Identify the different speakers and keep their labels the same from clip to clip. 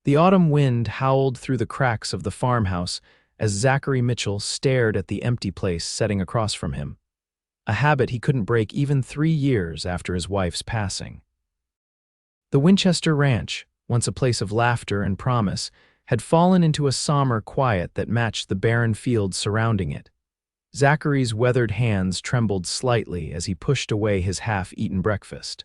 Speaker 1: The autumn wind howled through the cracks of the farmhouse as Zachary Mitchell stared at the empty place setting across from him, a habit he couldn't break even 3 years after his wife's passing. The Winchester Ranch, once a place of laughter and promise, had fallen into a somber quiet that matched the barren fields surrounding it. Zachary's weathered hands trembled slightly as he pushed away his half-eaten breakfast.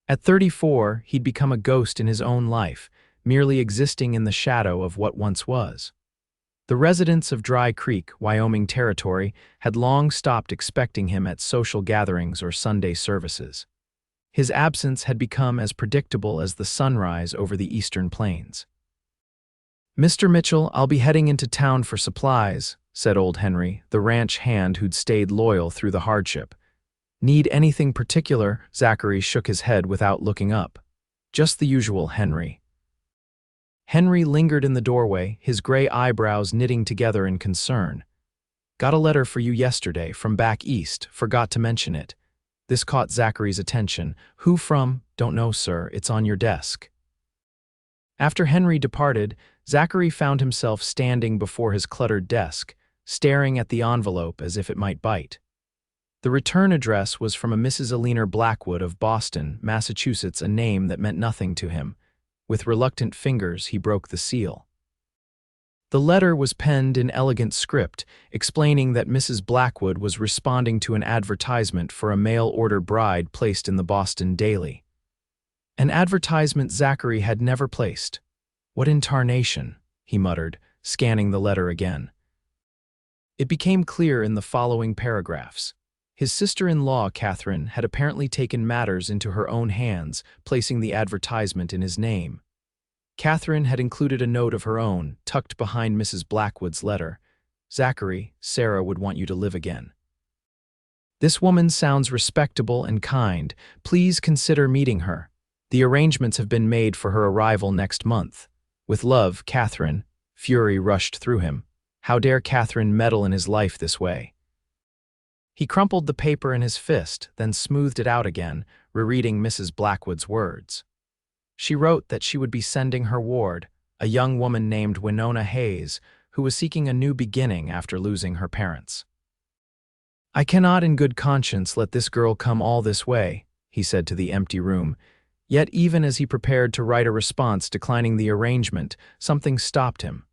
Speaker 1: At 34, he'd become a ghost in his own life, merely existing in the shadow of what once was. The residents of Dry Creek, Wyoming territory, had long stopped expecting him at social gatherings or Sunday services. His absence had become as predictable as the sunrise over the eastern plains. "Mr. Mitchell, I'll be heading into town for supplies," said old Henry, the ranch hand who'd stayed loyal through the hardship. "Need anything particular?" Zachary shook his head without looking up. "Just the usual, Henry." Henry lingered in the doorway, his gray eyebrows knitting together in concern. "Got a letter for you yesterday, from back east, forgot to mention it." This caught Zachary's attention. "Who from?" "Don't know, sir, it's on your desk." After Henry departed, Zachary found himself standing before his cluttered desk, staring at the envelope as if it might bite. The return address was from a Mrs. Eleanor Blackwood of Boston, Massachusetts, a name that meant nothing to him. With reluctant fingers, he broke the seal. The letter was penned in elegant script, explaining that Mrs. Blackwood was responding to an advertisement for a mail-order bride placed in the Boston Daily. An advertisement Zachary had never placed. "What in tarnation?" he muttered, scanning the letter again. It became clear in the following paragraphs. His sister-in-law, Catherine, had apparently taken matters into her own hands, placing the advertisement in his name. Catherine had included a note of her own, tucked behind Mrs. Blackwood's letter. "Zachary, Sarah would want you to live again. This woman sounds respectable and kind. Please consider meeting her. The arrangements have been made for her arrival next month. With love, Catherine." Fury rushed through him. How dare Catherine meddle in his life this way? He crumpled the paper in his fist, then smoothed it out again, rereading Mrs. Blackwood's words. She wrote that she would be sending her ward, a young woman named Winona Hayes, who was seeking a new beginning after losing her parents. "I cannot in good conscience let this girl come all this way," he said to the empty room. Yet even as he prepared to write a response declining the arrangement, something stopped him.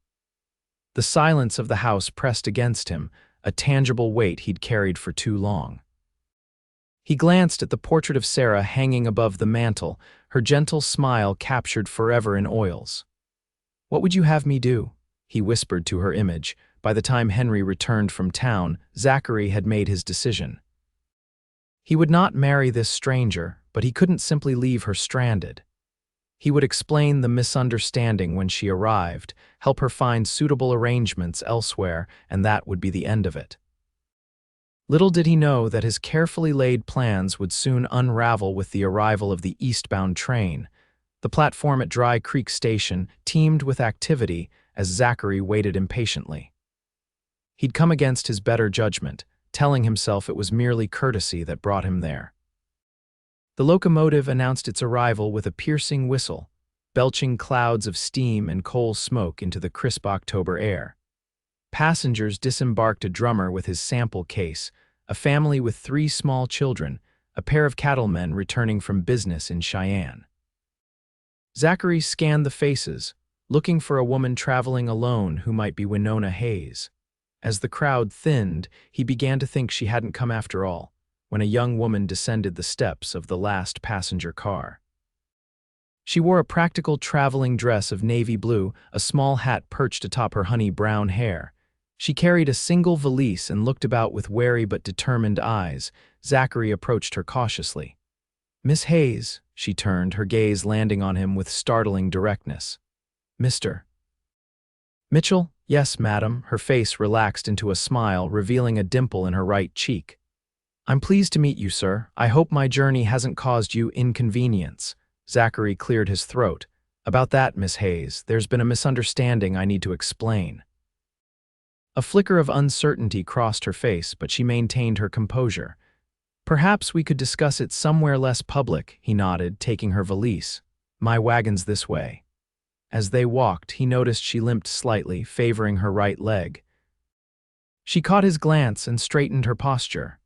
Speaker 1: The silence of the house pressed against him, a tangible weight he'd carried for too long. He glanced at the portrait of Sarah hanging above the mantel, her gentle smile captured forever in oils. "What would you have me do?" he whispered to her image. By the time Henry returned from town, Zachary had made his decision. He would not marry this stranger, but he couldn't simply leave her stranded. He would explain the misunderstanding when she arrived, help her find suitable arrangements elsewhere, and that would be the end of it. Little did he know that his carefully laid plans would soon unravel with the arrival of the eastbound train. The platform at Dry Creek Station teemed with activity as Zachary waited impatiently. He'd come against his better judgment, telling himself it was merely courtesy that brought him there. The locomotive announced its arrival with a piercing whistle, belching clouds of steam and coal smoke into the crisp October air. Passengers disembarked a drummer with his sample case, a family with 3 small children, a pair of cattlemen returning from business in Cheyenne. Zachary scanned the faces, looking for a woman traveling alone who might be Winona Hayes. As the crowd thinned, he began to think she hadn't come after all, when a young woman descended the steps of the last passenger car. She wore a practical traveling dress of navy blue, a small hat perched atop her honey brown hair. She carried a single valise and looked about with wary but determined eyes. Zachary approached her cautiously. "Miss Hayes," she turned, her gaze landing on him with startling directness. "Mr. Mitchell?" "Yes, madam." Her face relaxed into a smile, revealing a dimple in her right cheek. "I'm pleased to meet you, sir. I hope my journey hasn't caused you inconvenience." Zachary cleared his throat. "About that, Miss Hayes, there's been a misunderstanding I need to explain." A flicker of uncertainty crossed her face, but she maintained her composure. "Perhaps we could discuss it somewhere less public," he nodded, taking her valise. "My wagon's this way." As they walked, he noticed she limped slightly, favoring her right leg. She caught his glance and straightened her posture.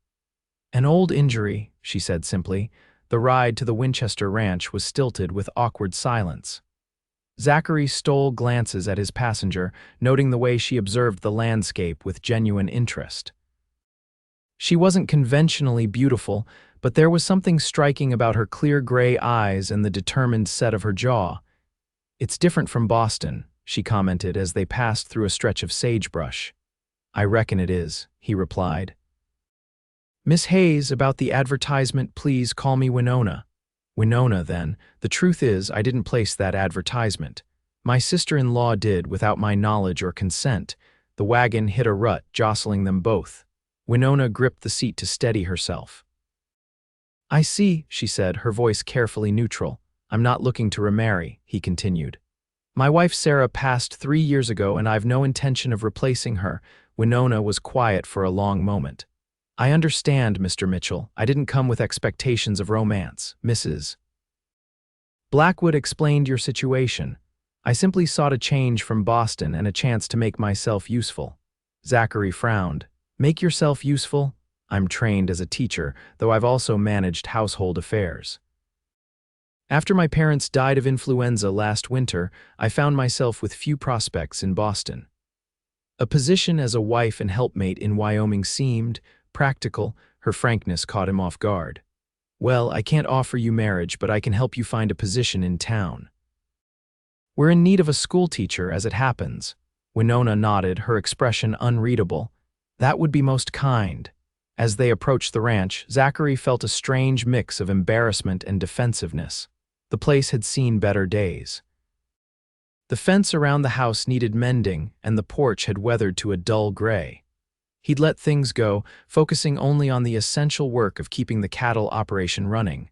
Speaker 1: "An old injury," she said simply. The ride to the Winchester Ranch was stilted with awkward silence. Zachary stole glances at his passenger, noting the way she observed the landscape with genuine interest. She wasn't conventionally beautiful, but there was something striking about her clear gray eyes and the determined set of her jaw. "It's different from Boston," she commented as they passed through a stretch of sagebrush. "I reckon it is," he replied. "Miss Hayes, about the advertisement, please call me Winona." "Winona, then. The truth is, I didn't place that advertisement. My sister-in-law did, without my knowledge or consent." The wagon hit a rut, jostling them both. Winona gripped the seat to steady herself. "I see," she said, her voice carefully neutral. "I'm not looking to remarry," he continued. "My wife Sarah passed 3 years ago, and I've no intention of replacing her." Winona was quiet for a long moment. "I understand, Mr. Mitchell. I didn't come with expectations of romance, Mrs. Blackwood explained your situation. I simply sought a change from Boston and a chance to make myself useful." Zachary frowned. "Make yourself useful? I'm trained as a teacher, though I've also managed household affairs. After my parents died of influenza last winter, I found myself with few prospects in Boston. A position as a wife and helpmate in Wyoming seemed practical." Her frankness caught him off guard. "Well, I can't offer you marriage, but I can help you find a position in town. We're in need of a school teacher, as it happens." Winona nodded, her expression unreadable. "That would be most kind." As they approached the ranch, Zachary felt a strange mix of embarrassment and defensiveness. The place had seen better days. The fence around the house needed mending, and the porch had weathered to a dull gray. He'd let things go, focusing only on the essential work of keeping the cattle operation running.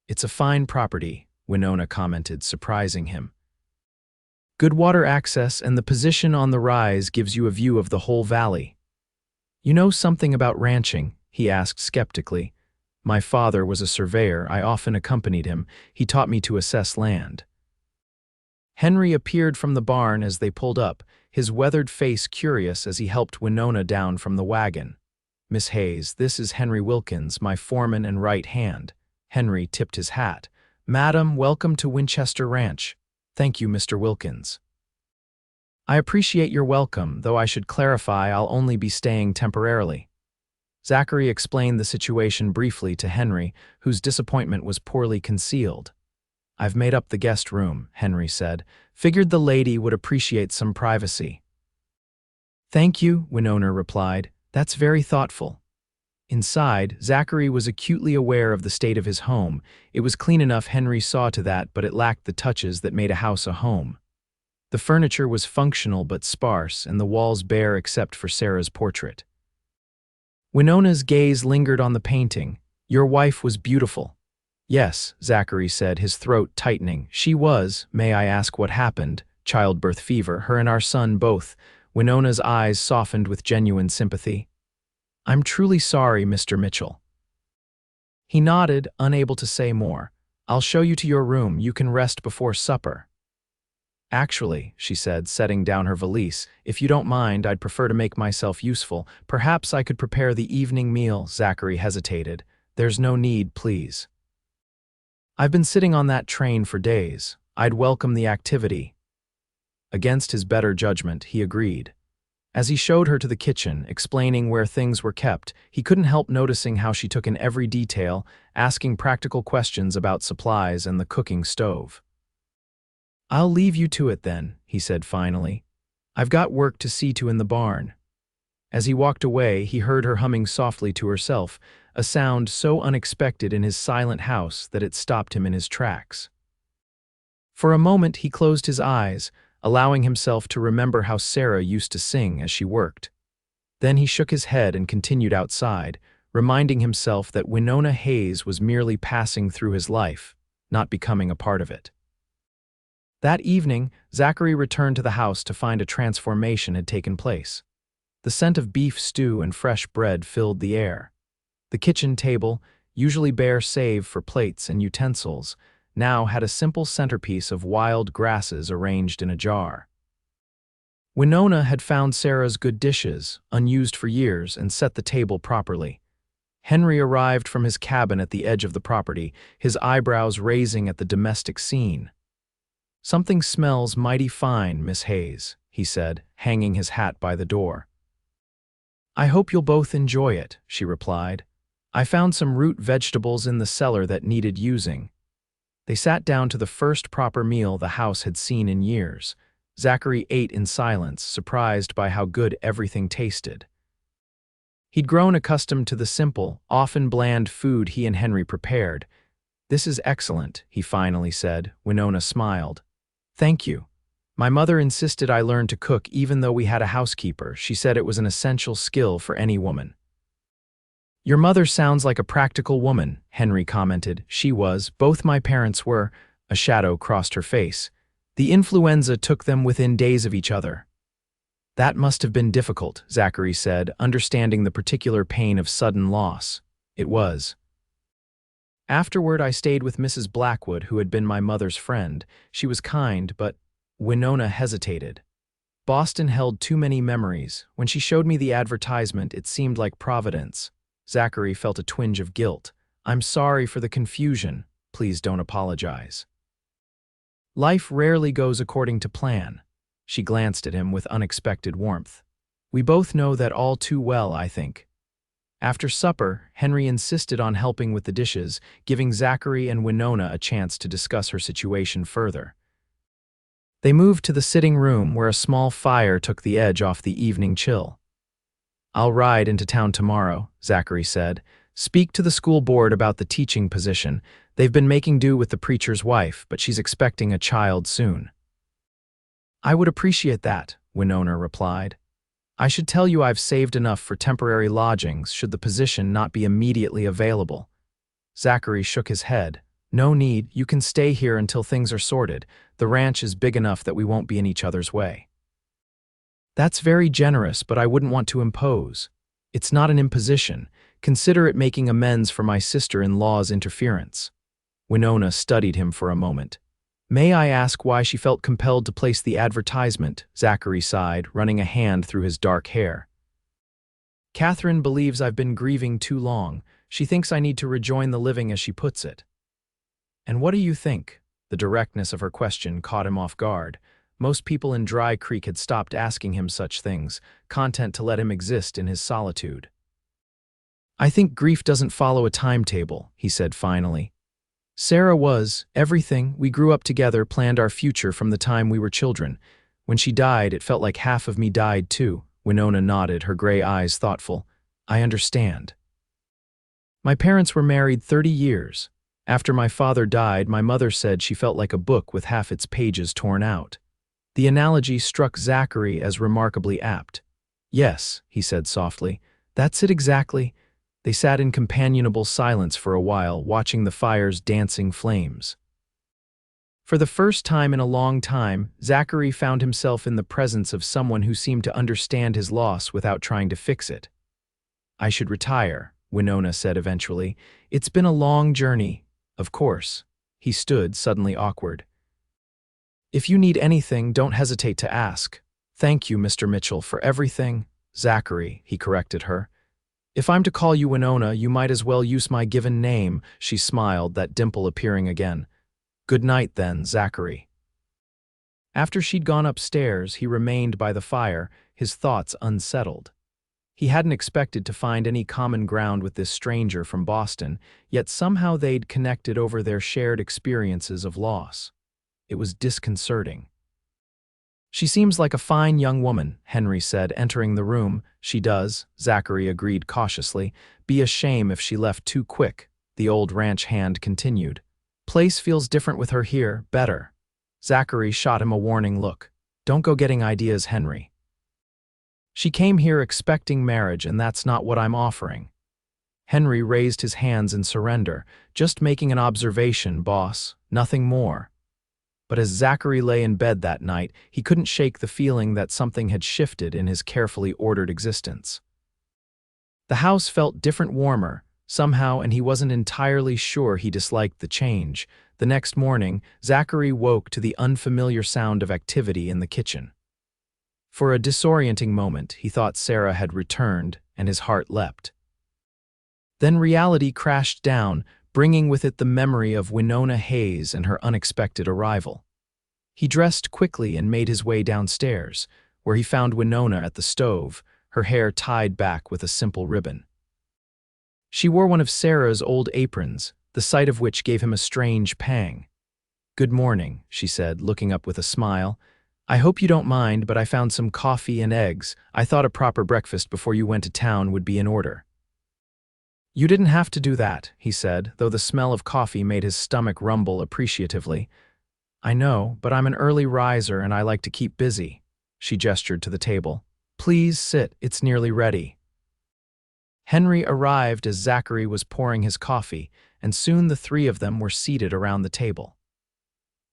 Speaker 1: "It's a fine property," Winona commented, surprising him. "Good water access, and the position on the rise gives you a view of the whole valley." "You know something about ranching?" he asked skeptically. "My father was a surveyor. I often accompanied him. He taught me to assess land." Henry appeared from the barn as they pulled up, his weathered face curious as he helped Winona down from the wagon. "Miss Hayes, this is Henry Wilkins, my foreman and right hand." Henry tipped his hat. "Madam, welcome to Winchester Ranch." "Thank you, Mr. Wilkins." "I appreciate your welcome, though I should clarify I'll only be staying temporarily." Zachary explained the situation briefly to Henry, whose disappointment was poorly concealed. "I've made up the guest room," Henry said. "Figured the lady would appreciate some privacy." "Thank you," Winona replied. "That's very thoughtful." Inside, Zachary was acutely aware of the state of his home. It was clean enough, Henry saw to that, but it lacked the touches that made a house a home. The furniture was functional but sparse, and the walls bare except for Sarah's portrait. Winona's gaze lingered on the painting. "Your wife was beautiful." "Yes," Zachary said, his throat tightening. "She was. May I ask what happened?" "Childbirth fever, her and our son both." Winona's eyes softened with genuine sympathy. "I'm truly sorry, Mr. Mitchell." He nodded, unable to say more. "I'll show you to your room. You can rest before supper." "Actually," she said, setting down her valise, "if you don't mind, I'd prefer to make myself useful. Perhaps I could prepare the evening meal." Zachary hesitated. "There's no need, please. I've been sitting on that train for days. I'd welcome the activity." Against his better judgment, he agreed. As he showed her to the kitchen, explaining where things were kept, he couldn't help noticing how she took in every detail, asking practical questions about supplies and the cooking stove. "I'll leave you to it then," he said finally. "I've got work to see to in the barn." As he walked away, he heard her humming softly to herself, a sound so unexpected in his silent house that it stopped him in his tracks. For a moment he closed his eyes, allowing himself to remember how Sarah used to sing as she worked. Then he shook his head and continued outside, reminding himself that Winona Hayes was merely passing through his life, not becoming a part of it. That evening, Zachary returned to the house to find a transformation had taken place. The scent of beef stew and fresh bread filled the air. The kitchen table, usually bare save for plates and utensils, now had a simple centerpiece of wild grasses arranged in a jar. Winona had found Sarah's good dishes, unused for years, and set the table properly. Henry arrived from his cabin at the edge of the property, his eyebrows raising at the domestic scene. "Something smells mighty fine, Miss Hayes," he said, hanging his hat by the door. "I hope you'll both enjoy it," she replied. "I found some root vegetables in the cellar that needed using." They sat down to the first proper meal the house had seen in years. Zachary ate in silence, surprised by how good everything tasted. He'd grown accustomed to the simple, often bland food he and Henry prepared. "This is excellent," he finally said. Winona smiled. "Thank you. My mother insisted I learn to cook even though we had a housekeeper. She said it was an essential skill for any woman." "Your mother sounds like a practical woman," Henry commented. "She was. Both my parents were." A shadow crossed her face. "The influenza took them within days of each other." "That must have been difficult," Zachary said, understanding the particular pain of sudden loss. "It was." "Afterward, I stayed with Mrs. Blackwood, who had been my mother's friend. She was kind, but—" Winona hesitated. "Boston held too many memories. When she showed me the advertisement, it seemed like Providence." Zachary felt a twinge of guilt. "I'm sorry for the confusion. Please don't apologize." "Life rarely goes according to plan." She glanced at him with unexpected warmth. "We both know that all too well, I think." After supper, Henry insisted on helping with the dishes, giving Zachary and Winona a chance to discuss her situation further. They moved to the sitting room where a small fire took the edge off the evening chill. "I'll ride into town tomorrow," Zachary said. "Speak to the school board about the teaching position. They've been making do with the preacher's wife, but she's expecting a child soon." "I would appreciate that," Winona replied. "I should tell you I've saved enough for temporary lodgings should the position not be immediately available." Zachary shook his head. "No need, you can stay here until things are sorted. The ranch is big enough that we won't be in each other's way." "That's very generous, but I wouldn't want to impose." "It's not an imposition. Consider it making amends for my sister-in-law's interference." Winona studied him for a moment. "May I ask why she felt compelled to place the advertisement?" Zachary sighed, running a hand through his dark hair. "Catherine believes I've been grieving too long. She thinks I need to rejoin the living, as she puts it." "And what do you think?" The directness of her question caught him off guard. Most people in Dry Creek had stopped asking him such things, content to let him exist in his solitude. "I think grief doesn't follow a timetable," he said finally. "Sarah was everything. We grew up together, planned our future from the time we were children. When she died, it felt like half of me died too." Winona nodded, her gray eyes thoughtful. "I understand. My parents were married 30 years. After my father died, my mother said she felt like a book with half its pages torn out." The analogy struck Zachary as remarkably apt. "Yes," he said softly, "that's it exactly." They sat in companionable silence for a while, watching the fire's dancing flames. For the first time in a long time, Zachary found himself in the presence of someone who seemed to understand his loss without trying to fix it. "I should retire," Winona said eventually. "It's been a long journey." "Of course." He stood, suddenly awkward. "If you need anything, don't hesitate to ask." "Thank you, Mr. Mitchell, for everything." "Zachary," he corrected her. "If I'm to call you Winona, you might as well use my given name." She smiled, that dimple appearing again. "Good night, then, Zachary." After she'd gone upstairs, he remained by the fire, his thoughts unsettled. He hadn't expected to find any common ground with this stranger from Boston, yet somehow they'd connected over their shared experiences of loss. It was disconcerting. "She seems like a fine young woman," Henry said, entering the room. "She does," Zachary agreed cautiously. "Be a shame if she left too quick," the old ranch hand continued. "Place feels different with her here, better." Zachary shot him a warning look. "Don't go getting ideas, Henry. She came here expecting marriage, and that's not what I'm offering." Henry raised his hands in surrender. "Just making an observation, boss, nothing more." But as Zachary lay in bed that night, he couldn't shake the feeling that something had shifted in his carefully ordered existence. The house felt different, warmer, somehow, and he wasn't entirely sure he disliked the change. The next morning, Zachary woke to the unfamiliar sound of activity in the kitchen. For a disorienting moment, he thought Sarah had returned, and his heart leapt. Then reality crashed down, bringing with it the memory of Winona Hayes and her unexpected arrival. He dressed quickly and made his way downstairs, where he found Winona at the stove, her hair tied back with a simple ribbon. She wore one of Sarah's old aprons, the sight of which gave him a strange pang. "Good morning," she said, looking up with a smile. "I hope you don't mind, but I found some coffee and eggs. I thought a proper breakfast before you went to town would be in order." "You didn't have to do that," he said, though the smell of coffee made his stomach rumble appreciatively. "I know, but I'm an early riser and I like to keep busy." She gestured to the table. "Please sit, it's nearly ready." Henry arrived as Zachary was pouring his coffee, and soon the three of them were seated around the table.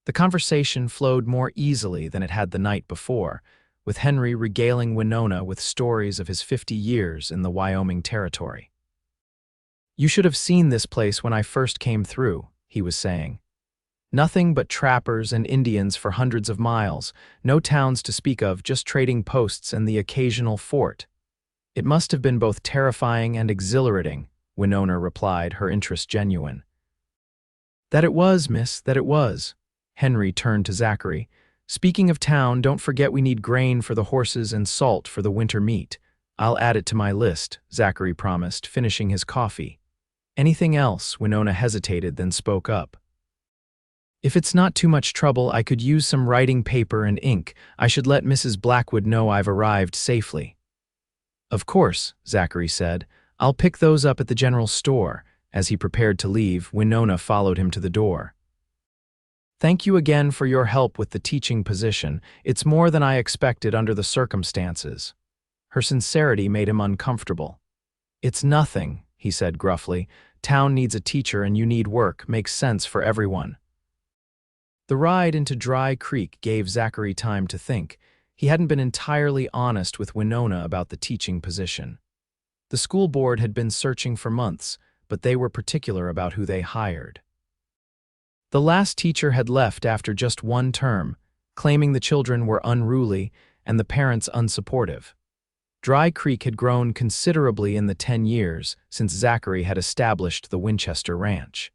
Speaker 1: The conversation flowed more easily than it had the night before, with Henry regaling Winona with stories of his 50 years in the Wyoming territory. "You should have seen this place when I first came through," he was saying. "Nothing but trappers and Indians for hundreds of miles, no towns to speak of, just trading posts and the occasional fort." "It must have been both terrifying and exhilarating," Winona replied, her interest genuine. "That it was, miss, that it was." Henry turned to Zachary. "Speaking of town, don't forget we need grain for the horses and salt for the winter meat." "I'll add it to my list," Zachary promised, finishing his coffee. "Anything else?" Winona hesitated, then spoke up. "If it's not too much trouble, I could use some writing paper and ink. I should let Mrs. Blackwood know I've arrived safely." "Of course," Zachary said. "I'll pick those up at the general store." As he prepared to leave, Winona followed him to the door. "Thank you again for your help with the teaching position. It's more than I expected under the circumstances." Her sincerity made him uncomfortable. "It's nothing," he said gruffly. "Town needs a teacher and you need work. Makes sense for everyone." The ride into Dry Creek gave Zachary time to think. He hadn't been entirely honest with Winona about the teaching position. The school board had been searching for months, but they were particular about who they hired. The last teacher had left after just one term, claiming the children were unruly and the parents unsupportive. Dry Creek had grown considerably in the 10 years since Zachary had established the Winchester Ranch.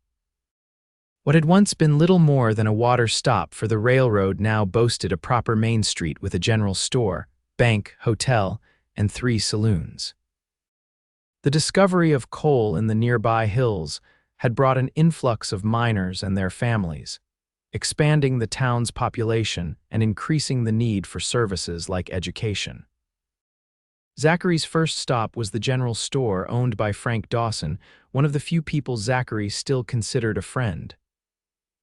Speaker 1: What had once been little more than a water stop for the railroad now boasted a proper main street with a general store, bank, hotel, and 3 saloons. The discovery of coal in the nearby hills had brought an influx of miners and their families, expanding the town's population and increasing the need for services like education. Zachary's first stop was the general store owned by Frank Dawson, one of the few people Zachary still considered a friend.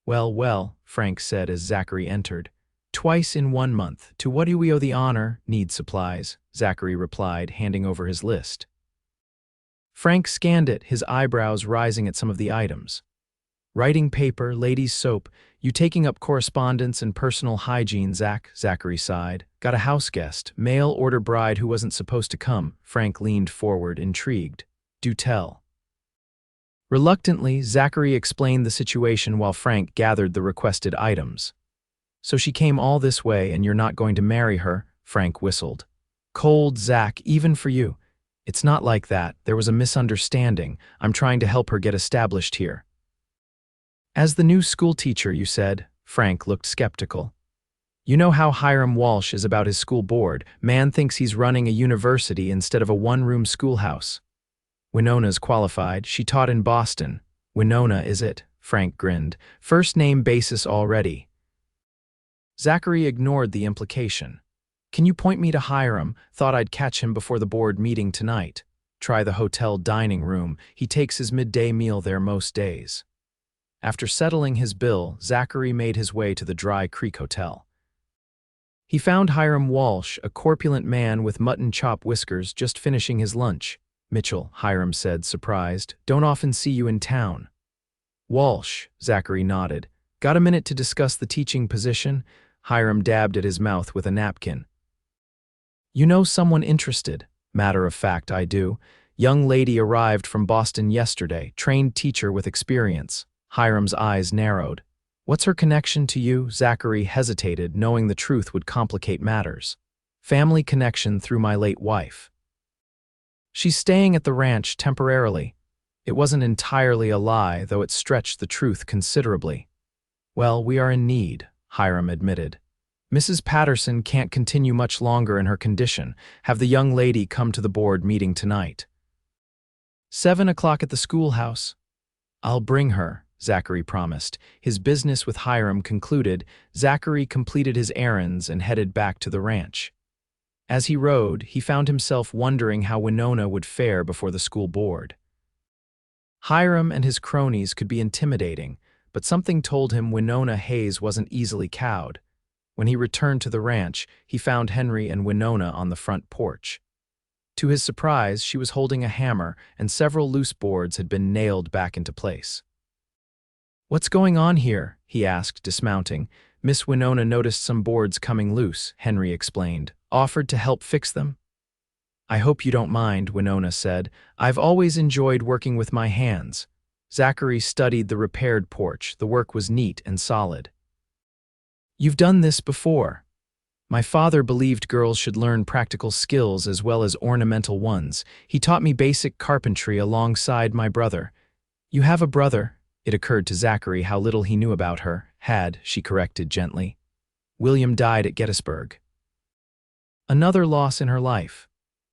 Speaker 1: "Well, well," Frank said as Zachary entered. "Twice in 1 month. To what do we owe the honor?" "Need supplies," Zachary replied, handing over his list. Frank scanned it, his eyebrows rising at some of the items. "Writing paper, ladies' soap. You taking up correspondence and personal hygiene, Zach," Zachary sighed. "Got a house guest, mail order bride who wasn't supposed to come." Frank leaned forward, intrigued. "Do tell." Reluctantly, Zachary explained the situation while Frank gathered the requested items. "So she came all this way and you're not going to marry her?" Frank whistled. "Cold, Zach, even for you." "It's not like that. There was a misunderstanding. I'm trying to help her get established here." "As the new school teacher, you said?" Frank looked skeptical. "You know how Hiram Walsh is about his school board. Man thinks he's running a university instead of a one-room schoolhouse." "Winona's qualified. She taught in Boston." "Winona, is it?" Frank grinned. "First name basis already." Zachary ignored the implication. "Can you point me to Hiram? Thought I'd catch him before the board meeting tonight." "Try the hotel dining room. He takes his midday meal there most days." After settling his bill, Zachary made his way to the Dry Creek Hotel. He found Hiram Walsh, a corpulent man with mutton chop whiskers, just finishing his lunch. "Mitchell," Hiram said, surprised. "Don't often see you in town." "Walsh," Zachary nodded. "Got a minute to discuss the teaching position?" Hiram dabbed at his mouth with a napkin. "You know someone interested?" "Matter of fact, I do. Young lady arrived from Boston yesterday, trained teacher with experience." Hiram's eyes narrowed. What's her connection to you? Zachary hesitated, knowing the truth would complicate matters. Family connection through my late wife. She's staying at the ranch temporarily. It wasn't entirely a lie, though it stretched the truth considerably. Well, we are in need, Hiram admitted. Mrs. Patterson can't continue much longer in her condition. Have the young lady come to the board meeting tonight. 7 o'clock at the schoolhouse. I'll bring her, Zachary promised. His business with Hiram concluded, Zachary completed his errands and headed back to the ranch. As he rode, he found himself wondering how Winona would fare before the school board. Hiram and his cronies could be intimidating, but something told him Winona Hayes wasn't easily cowed. When he returned to the ranch, he found Henry and Winona on the front porch. To his surprise, she was holding a hammer, and several loose boards had been nailed back into place. "What's going on here?" he asked, dismounting. Miss Winona noticed some boards coming loose, Henry explained. Offered to help fix them. "I hope you don't mind," Winona said. "I've always enjoyed working with my hands." Zachary studied the repaired porch. The work was neat and solid. "You've done this before." "My father believed girls should learn practical skills as well as ornamental ones. He taught me basic carpentry alongside my brother." "You have a brother?" It occurred to Zachary how little he knew about her. Had, she corrected gently. "William died at Gettysburg." Another loss in her life.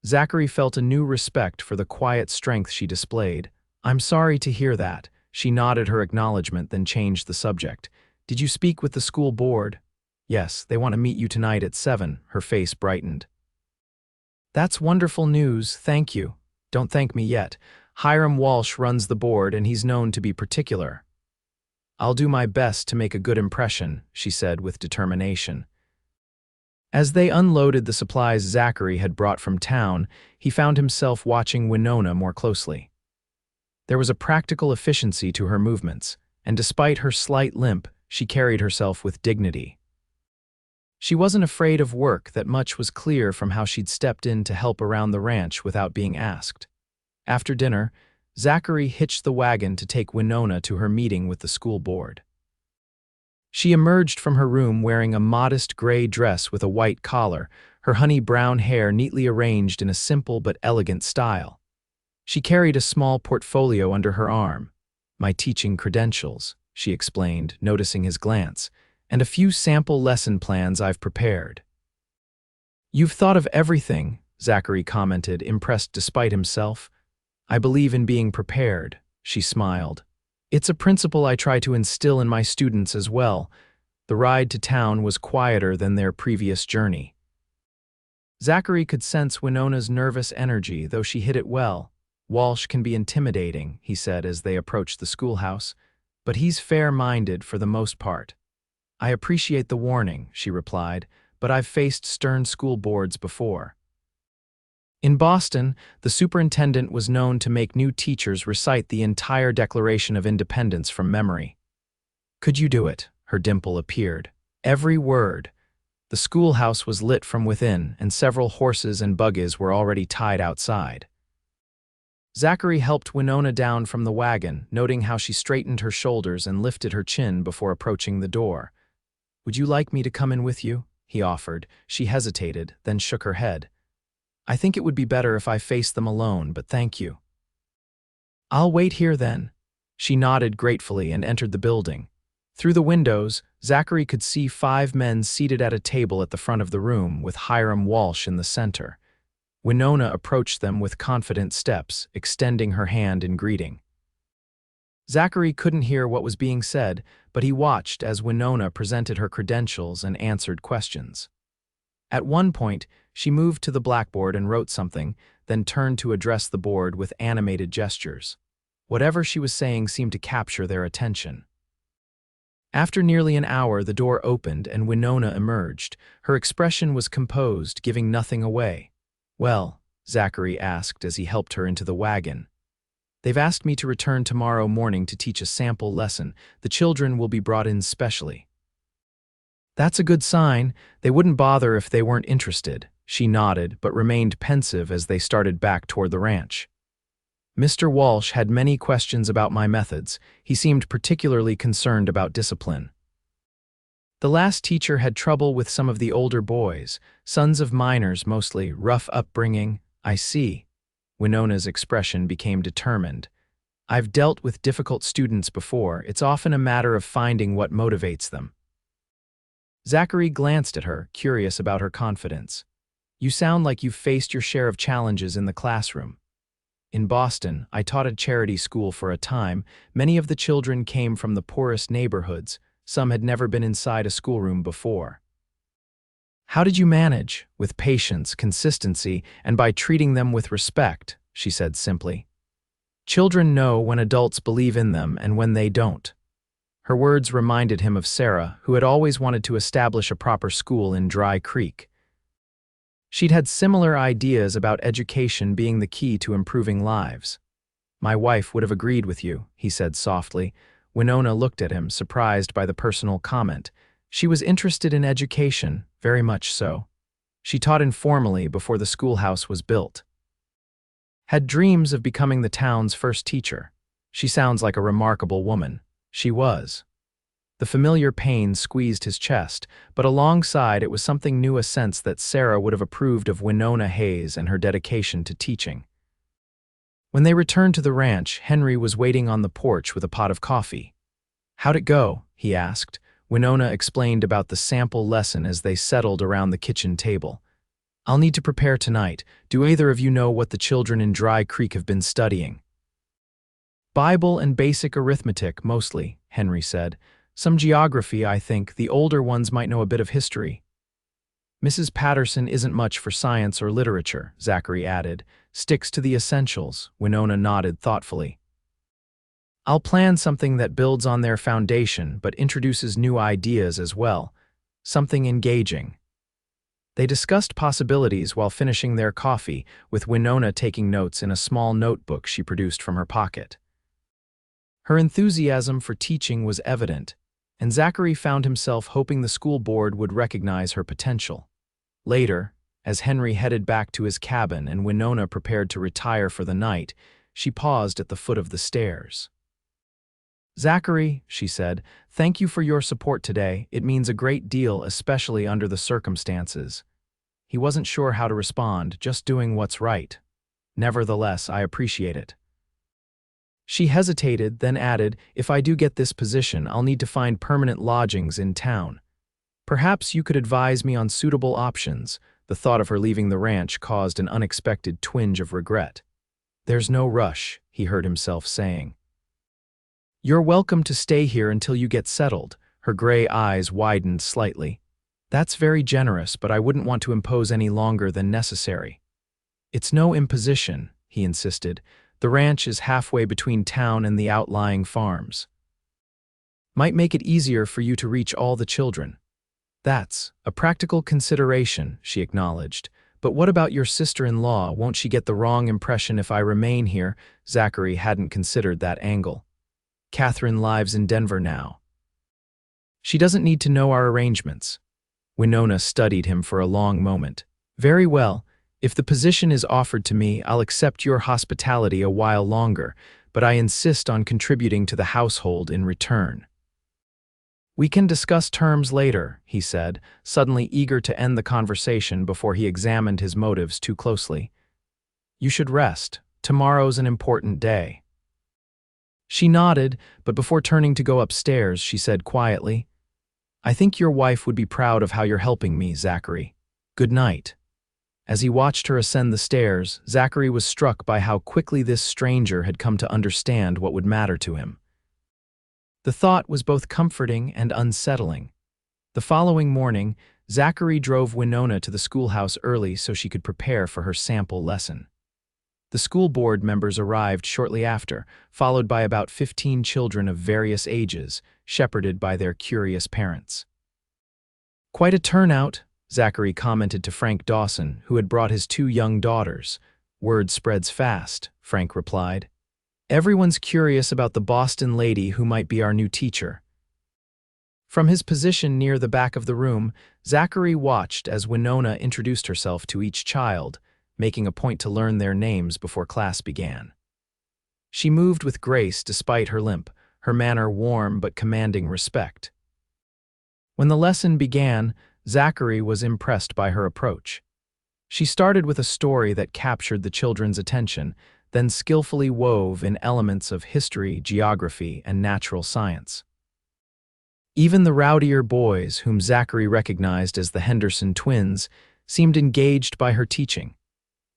Speaker 1: Zachary felt a new respect for the quiet strength she displayed. "I'm sorry to hear that." She nodded her acknowledgement, then changed the subject. "Did you speak with the school board?" "Yes, they want to meet you tonight at 7. Her face brightened. "That's wonderful news, thank you." "Don't thank me yet. Hiram Walsh runs the board and he's known to be particular." "I'll do my best to make a good impression," she said with determination. As they unloaded the supplies Zachary had brought from town, he found himself watching Winona more closely. There was a practical efficiency to her movements, and despite her slight limp, she carried herself with dignity. She wasn't afraid of work. That much was clear from how she'd stepped in to help around the ranch without being asked. After dinner, Zachary hitched the wagon to take Winona to her meeting with the school board. She emerged from her room wearing a modest gray dress with a white collar, her honey brown hair neatly arranged in a simple but elegant style. She carried a small portfolio under her arm. "My teaching credentials," she explained, noticing his glance, "and a few sample lesson plans I've prepared." "You've thought of everything," Zachary commented, impressed despite himself. "I believe in being prepared," she smiled. "It's a principle I try to instill in my students as well." The ride to town was quieter than their previous journey. Zachary could sense Winona's nervous energy, though she hid it well. "Walsh can be intimidating," he said as they approached the schoolhouse, "but he's fair-minded for the most part." "I appreciate the warning," she replied, "but I've faced stern school boards before." In Boston, the superintendent was known to make new teachers recite the entire Declaration of Independence from memory. "Could you do it?" Her dimple appeared. "Every word." The schoolhouse was lit from within, and several horses and buggies were already tied outside. Zachary helped Winona down from the wagon, noting how she straightened her shoulders and lifted her chin before approaching the door. "Would you like me to come in with you?" he offered. She hesitated, then shook her head. "I think it would be better if I faced them alone, but thank you." "I'll wait here then." She nodded gratefully and entered the building. Through the windows, Zachary could see 5 men seated at a table at the front of the room, with Hiram Walsh in the center. Winona approached them with confident steps, extending her hand in greeting. Zachary couldn't hear what was being said, but he watched as Winona presented her credentials and answered questions. At one point, she moved to the blackboard and wrote something, then turned to address the board with animated gestures. Whatever she was saying seemed to capture their attention. After nearly an hour, the door opened and Winona emerged. Her expression was composed, giving nothing away. "Well," Zachary asked as he helped her into the wagon. "They've asked me to return tomorrow morning to teach a sample lesson. The children will be brought in specially." "That's a good sign. They wouldn't bother if they weren't interested." She nodded, but remained pensive as they started back toward the ranch. "Mr. Walsh had many questions about my methods. He seemed particularly concerned about discipline." The last teacher had trouble with some of the older boys, sons of miners mostly, rough upbringing. I see. Winona's expression became determined. I've dealt with difficult students before. It's often a matter of finding what motivates them. Zachary glanced at her, curious about her confidence. You sound like you've faced your share of challenges in the classroom. In Boston, I taught at charity school for a time. Many of the children came from the poorest neighborhoods. Some had never been inside a schoolroom before. How did you manage? With patience, consistency, and by treating them with respect, she said simply. Children know when adults believe in them and when they don't. Her words reminded him of Sarah, who had always wanted to establish a proper school in Dry Creek. She'd had similar ideas about education being the key to improving lives. My wife would have agreed with you, he said softly. Winona looked at him, surprised by the personal comment. She was interested in education, very much so. She taught informally before the schoolhouse was built. Had dreams of becoming the town's first teacher. She sounds like a remarkable woman. She was. The familiar pain squeezed his chest, but alongside it was something new, a sense that Sarah would have approved of Winona Hayes and her dedication to teaching. When they returned to the ranch, Henry was waiting on the porch with a pot of coffee. How'd it go? He asked. Winona explained about the sample lesson as they settled around the kitchen table. I'll need to prepare tonight. Do either of you know what the children in Dry Creek have been studying? Bible and basic arithmetic, mostly, Henry said. Some geography, I think. The older ones might know a bit of history. Mrs. Patterson isn't much for science or literature, Zachary added. Sticks to the essentials. Winona nodded thoughtfully. I'll plan something that builds on their foundation but introduces new ideas as well. Something engaging. They discussed possibilities while finishing their coffee, with Winona taking notes in a small notebook she produced from her pocket. Her enthusiasm for teaching was evident, and Zachary found himself hoping the school board would recognize her potential. Later, as Henry headed back to his cabin and Winona prepared to retire for the night, she paused at the foot of the stairs. Zachary, she said, thank you for your support today. It means a great deal, especially under the circumstances. He wasn't sure how to respond, just doing what's right. Nevertheless, I appreciate it. She hesitated, then added, if I do get this position, I'll need to find permanent lodgings in town. Perhaps you could advise me on suitable options. The thought of her leaving the ranch caused an unexpected twinge of regret. There's no rush, he heard himself saying. You're welcome to stay here until you get settled. Her gray eyes widened slightly. That's very generous, but I wouldn't want to impose any longer than necessary. It's no imposition, he insisted. The ranch is halfway between town and the outlying farms. Might make it easier for you to reach all the children. That's a practical consideration, she acknowledged. But what about your sister-in-law? Won't she get the wrong impression if I remain here? Zachary hadn't considered that angle. Catherine lives in Denver now. She doesn't need to know our arrangements. Winona studied him for a long moment. Very well. If the position is offered to me, I'll accept your hospitality a while longer, but I insist on contributing to the household in return. We can discuss terms later, he said, suddenly eager to end the conversation before he examined his motives too closely. You should rest. Tomorrow's an important day. She nodded, but before turning to go upstairs, she said quietly, I think your wife would be proud of how you're helping me, Zachary. Good night. As he watched her ascend the stairs, Zachary was struck by how quickly this stranger had come to understand what would matter to him. The thought was both comforting and unsettling. The following morning, Zachary drove Winona to the schoolhouse early so she could prepare for her sample lesson. The school board members arrived shortly after, followed by about 15 children of various ages, shepherded by their curious parents. Quite a turnout, Zachary commented to Frank Dawson, who had brought his 2 young daughters. Word spreads fast, Frank replied. Everyone's curious about the Boston lady who might be our new teacher. From his position near the back of the room, Zachary watched as Winona introduced herself to each child, making a point to learn their names before class began. She moved with grace despite her limp, her manner warm but commanding respect. When the lesson began, Zachary was impressed by her approach. She started with a story that captured the children's attention, then skillfully wove in elements of history, geography, and natural science. Even the rowdier boys, whom Zachary recognized as the Henderson twins, seemed engaged by her teaching.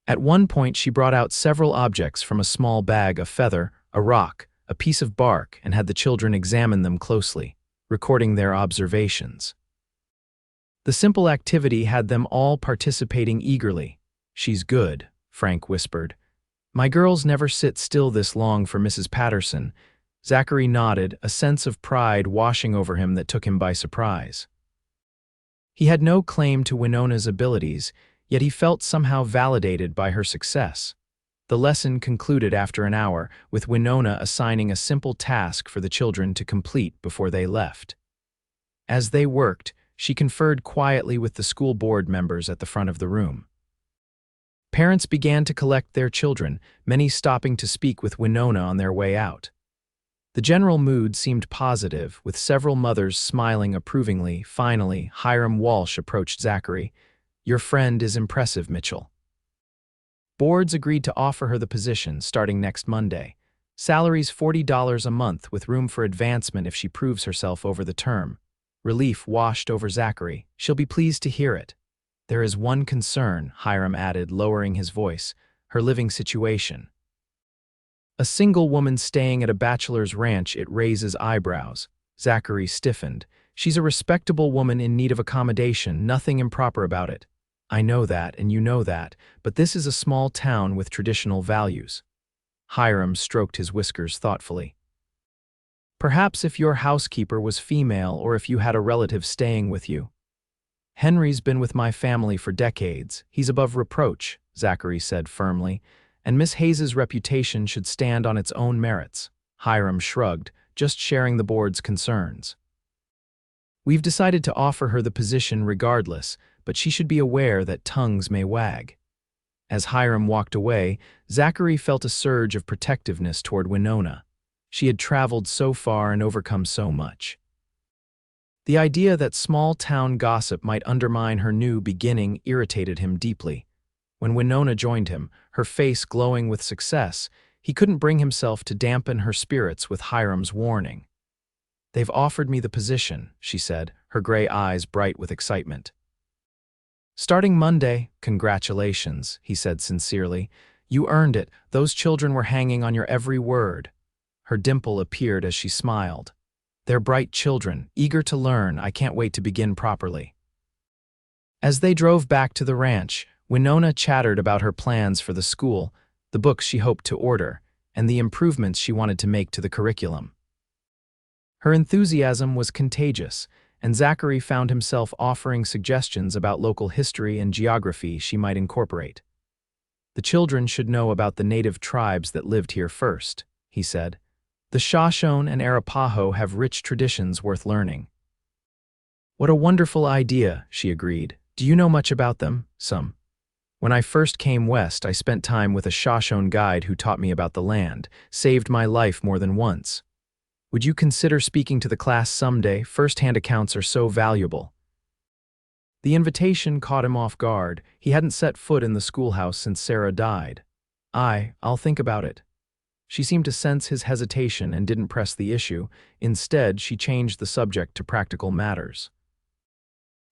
Speaker 1: At one point, she brought out several objects from a small bag: a feather, a rock, a piece of bark, and had the children examine them closely, recording their observations. The simple activity had them all participating eagerly. "She's good," Frank whispered. "My girls never sit still this long for Mrs. Patterson." Zachary nodded, a sense of pride washing over him that took him by surprise. He had no claim to Winona's abilities, yet he felt somehow validated by her success. The lesson concluded after an hour, with Winona assigning a simple task for the children to complete before they left. As they worked, she conferred quietly with the school board members at the front of the room. Parents began to collect their children, many stopping to speak with Winona on their way out. The general mood seemed positive, with several mothers smiling approvingly. Finally, Hiram Walsh approached Zachary. "Your friend is impressive, Mitchell." Boards agreed to offer her the position starting next Monday. Salary's $40 a month, with room for advancement if she proves herself over the term. Relief washed over Zachary. "She'll be pleased to hear it." "There is one concern," Hiram added, lowering his voice: "her living situation." A single woman staying at a bachelor's ranch, it raises eyebrows. Zachary stiffened. "She's a respectable woman in need of accommodation, nothing improper about it." "I know that, and you know that, but this is a small town with traditional values." Hiram stroked his whiskers thoughtfully. "Perhaps if your housekeeper was female, or if you had a relative staying with you." "Henry's been with my family for decades. He's above reproach," Zachary said firmly, "and Miss Hayes's reputation should stand on its own merits." Hiram shrugged, just sharing the board's concerns. "We've decided to offer her the position regardless, but she should be aware that tongues may wag." As Hiram walked away, Zachary felt a surge of protectiveness toward Winona. She had traveled so far and overcome so much. The idea that small-town gossip might undermine her new beginning irritated him deeply. When Winona joined him, her face glowing with success, he couldn't bring himself to dampen her spirits with Hiram's warning. "They've offered me the position," she said, her gray eyes bright with excitement. "Starting Monday." "Congratulations," he said sincerely. "You earned it. Those children were hanging on your every word." Her dimple appeared as she smiled. "They're bright children, eager to learn. I can't wait to begin properly." As they drove back to the ranch, Winona chattered about her plans for the school, the books she hoped to order, and the improvements she wanted to make to the curriculum. Her enthusiasm was contagious, and Zachary found himself offering suggestions about local history and geography she might incorporate. "The children should know about the native tribes that lived here first," he said. "The Shoshone and Arapaho have rich traditions worth learning." "What a wonderful idea," she agreed. "Do you know much about them?" "Some. When I first came west, I spent time with a Shoshone guide who taught me about the land, saved my life more than once. Would you consider speaking to the class someday? First-hand accounts are so valuable." The invitation caught him off guard. He hadn't set foot in the schoolhouse since Sarah died. I'll think about it." She seemed to sense his hesitation and didn't press the issue. Instead, she changed the subject to practical matters.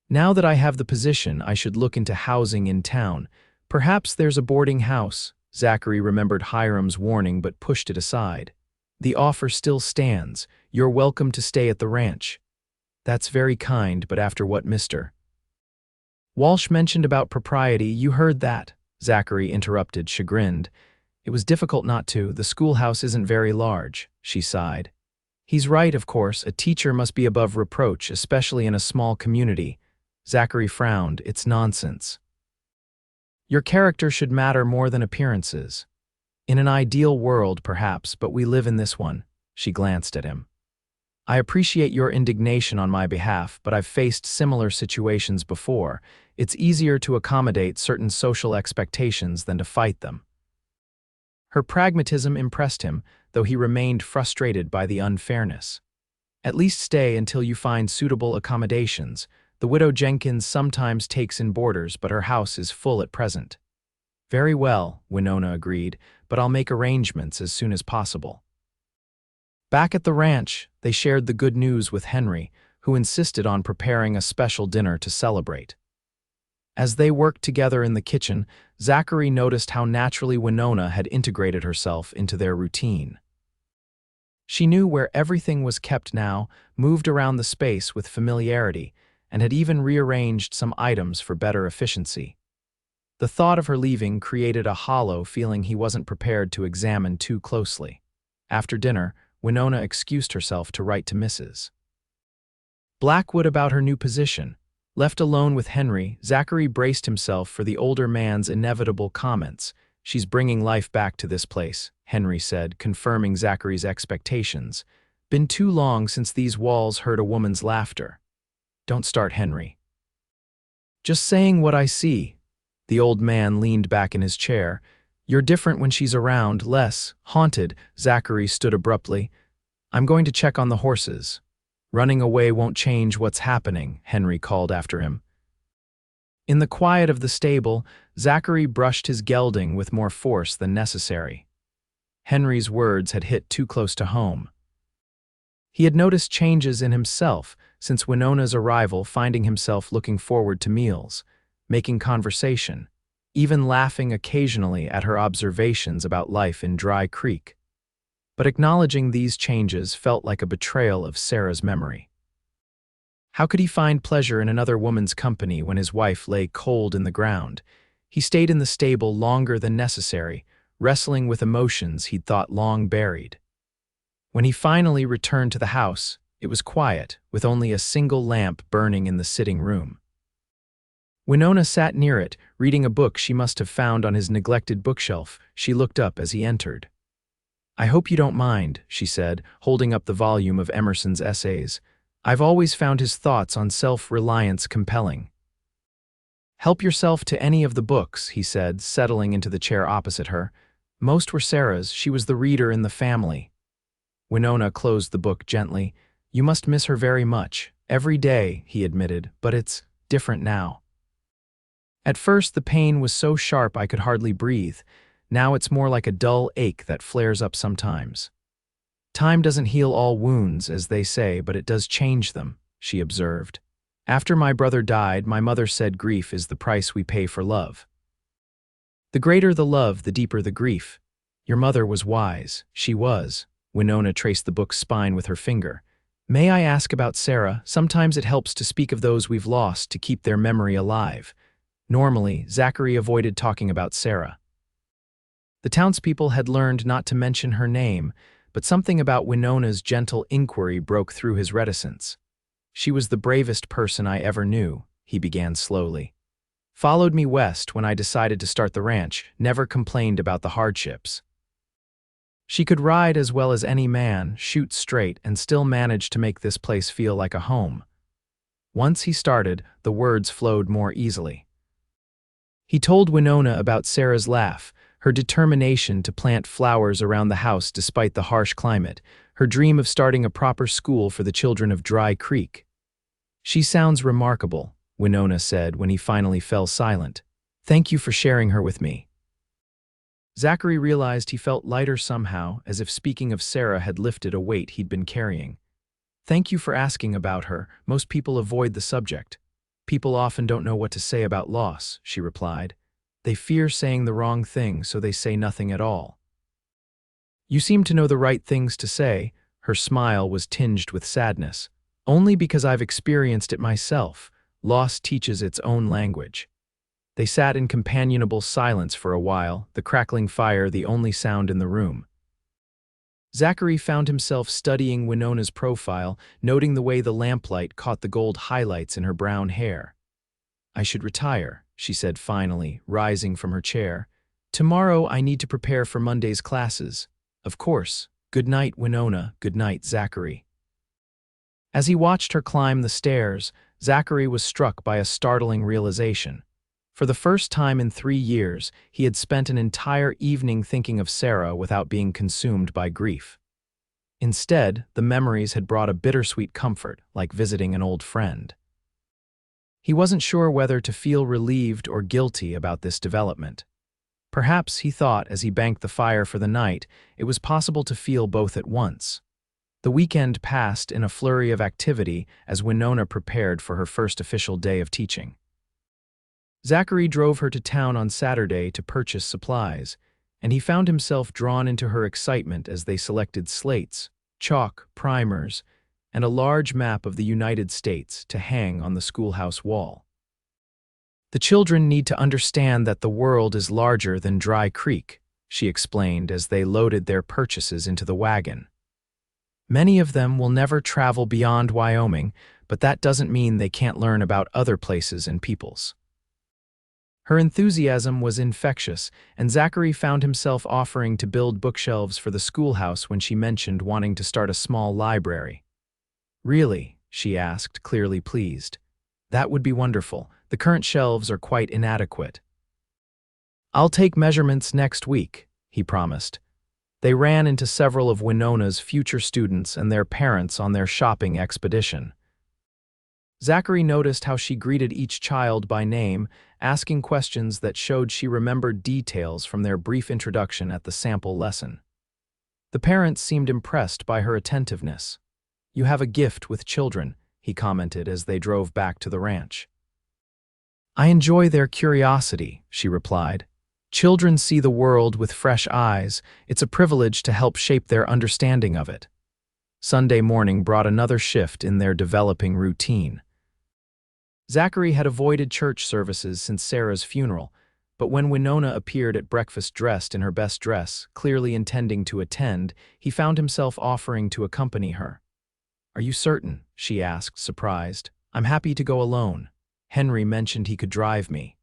Speaker 1: "Now that I have the position, I should look into housing in town. Perhaps there's a boarding house." Zachary remembered Hiram's warning but pushed it aside. "The offer still stands. You're welcome to stay at the ranch." "That's very kind, but after what Mr. Walsh mentioned about propriety, you heard that," Zachary interrupted, chagrined. It was difficult not to. "The schoolhouse isn't very large," she sighed. "He's right, of course. A teacher must be above reproach, especially in a small community." Zachary frowned. "It's nonsense. Your character should matter more than appearances. In an ideal world, perhaps, but we live in this one." She glanced at him. "I appreciate your indignation on my behalf, but I've faced similar situations before. It's easier to accommodate certain social expectations than to fight them." Her pragmatism impressed him, though he remained frustrated by the unfairness. At least stay until you find suitable accommodations. The widow Jenkins sometimes takes in boarders, but her house is full at present. Very well, Winona agreed, but I'll make arrangements as soon as possible. Back at the ranch, they shared the good news with Henry, who insisted on preparing a special dinner to celebrate. As they worked together in the kitchen, Zachary noticed how naturally Winona had integrated herself into their routine. She knew where everything was kept now, moved around the space with familiarity, and had even rearranged some items for better efficiency. The thought of her leaving created a hollow feeling he wasn't prepared to examine too closely. After dinner, Winona excused herself to write to Mrs. Blackwood about her new position. Left alone with Henry, Zachary braced himself for the older man's inevitable comments. "She's bringing life back to this place," Henry said, confirming Zachary's expectations. "Been too long since these walls heard a woman's laughter." "Don't start, Henry." "Just saying what I see." The old man leaned back in his chair. "You're different when she's around, less haunted." Zachary stood abruptly. "I'm going to check on the horses." "Running away won't change what's happening," Henry called after him. In the quiet of the stable, Zachary brushed his gelding with more force than necessary. Henry's words had hit too close to home. He had noticed changes in himself since Winona's arrival, finding himself looking forward to meals, making conversation, even laughing occasionally at her observations about life in Dry Creek. But acknowledging these changes felt like a betrayal of Sarah's memory. How could he find pleasure in another woman's company when his wife lay cold in the ground? He stayed in the stable longer than necessary, wrestling with emotions he'd thought long buried. When he finally returned to the house, it was quiet, with only a single lamp burning in the sitting room. Winona sat near it, reading a book she must have found on his neglected bookshelf. She looked up as he entered. "I hope you don't mind," she said, holding up the volume of Emerson's essays. "I've always found his thoughts on self-reliance compelling." "Help yourself to any of the books," he said, settling into the chair opposite her. Most were Sarah's. She was the reader in the family. Winona closed the book gently. "You must miss her very much. Every day," he admitted, "but it's different now. At first the pain was so sharp I could hardly breathe. Now it's more like a dull ache that flares up sometimes. Time doesn't heal all wounds, as they say, but it does change them," she observed. "After my brother died, my mother said grief is the price we pay for love. The greater the love, the deeper the grief. Your mother was wise. She was." Winona traced the book's spine with her finger. "May I ask about Sarah? Sometimes it helps to speak of those we've lost to keep their memory alive." Normally, Zachary avoided talking about Sarah. The townspeople had learned not to mention her name, but something about Winona's gentle inquiry broke through his reticence. "She was the bravest person I ever knew," he began slowly. "Followed me west when I decided to start the ranch, never complained about the hardships. She could ride as well as any man, shoot straight, and still manage to make this place feel like a home." Once he started, the words flowed more easily. He told Winona about Sarah's laugh, her determination to plant flowers around the house despite the harsh climate, her dream of starting a proper school for the children of Dry Creek. "She sounds remarkable," Winona said when he finally fell silent. "Thank you for sharing her with me." Zachary realized he felt lighter somehow, as if speaking of Sarah had lifted a weight he'd been carrying. "Thank you for asking about her. Most people avoid the subject. People often don't know what to say about loss," she replied. "They fear saying the wrong thing, so they say nothing at all." "You seem to know the right things to say." Her smile was tinged with sadness. "Only because I've experienced it myself. Loss teaches its own language." They sat in companionable silence for a while, the crackling fire the only sound in the room. Zachary found himself studying Winona's profile, noting the way the lamplight caught the gold highlights in her brown hair. "I should retire," she said finally, rising from her chair. "Tomorrow I need to prepare for Monday's classes." "Of course. Good night, Winona. Good night, Zachary." As he watched her climb the stairs, Zachary was struck by a startling realization. For the first time in 3 years, he had spent an entire evening thinking of Sarah without being consumed by grief. Instead, the memories had brought a bittersweet comfort, like visiting an old friend. He wasn't sure whether to feel relieved or guilty about this development. Perhaps, he thought as he banked the fire for the night, it was possible to feel both at once. The weekend passed in a flurry of activity as Winona prepared for her first official day of teaching. Zachary drove her to town on Saturday to purchase supplies, and he found himself drawn into her excitement as they selected slates, chalk, primers, and a large map of the United States to hang on the schoolhouse wall. "The children need to understand that the world is larger than Dry Creek," she explained as they loaded their purchases into the wagon. "Many of them will never travel beyond Wyoming, but that doesn't mean they can't learn about other places and peoples." Her enthusiasm was infectious, and Zachary found himself offering to build bookshelves for the schoolhouse when she mentioned wanting to start a small library. "Really?" she asked, clearly pleased. "That would be wonderful. The current shelves are quite inadequate." "I'll take measurements next week," he promised. They ran into several of Winona's future students and their parents on their shopping expedition. Zachary noticed how she greeted each child by name, asking questions that showed she remembered details from their brief introduction at the sample lesson. The parents seemed impressed by her attentiveness. "You have a gift with children," he commented as they drove back to the ranch. "I enjoy their curiosity," she replied. "Children see the world with fresh eyes. It's a privilege to help shape their understanding of it." Sunday morning brought another shift in their developing routine. Zachary had avoided church services since Sarah's funeral, but when Winona appeared at breakfast dressed in her best dress, clearly intending to attend, he found himself offering to accompany her. "Are you certain?" she asked, surprised. "I'm happy to go alone. Henry mentioned he could drive me."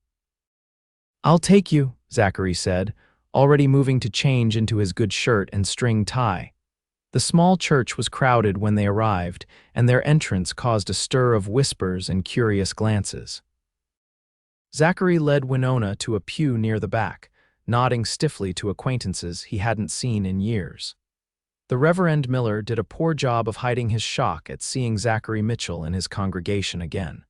Speaker 1: "I'll take you," Zachary said, already moving to change into his good shirt and string tie. The small church was crowded when they arrived, and their entrance caused a stir of whispers and curious glances. Zachary led Winona to a pew near the back, nodding stiffly to acquaintances he hadn't seen in years. The Reverend Miller did a poor job of hiding his shock at seeing Zachary Mitchell and his congregation again.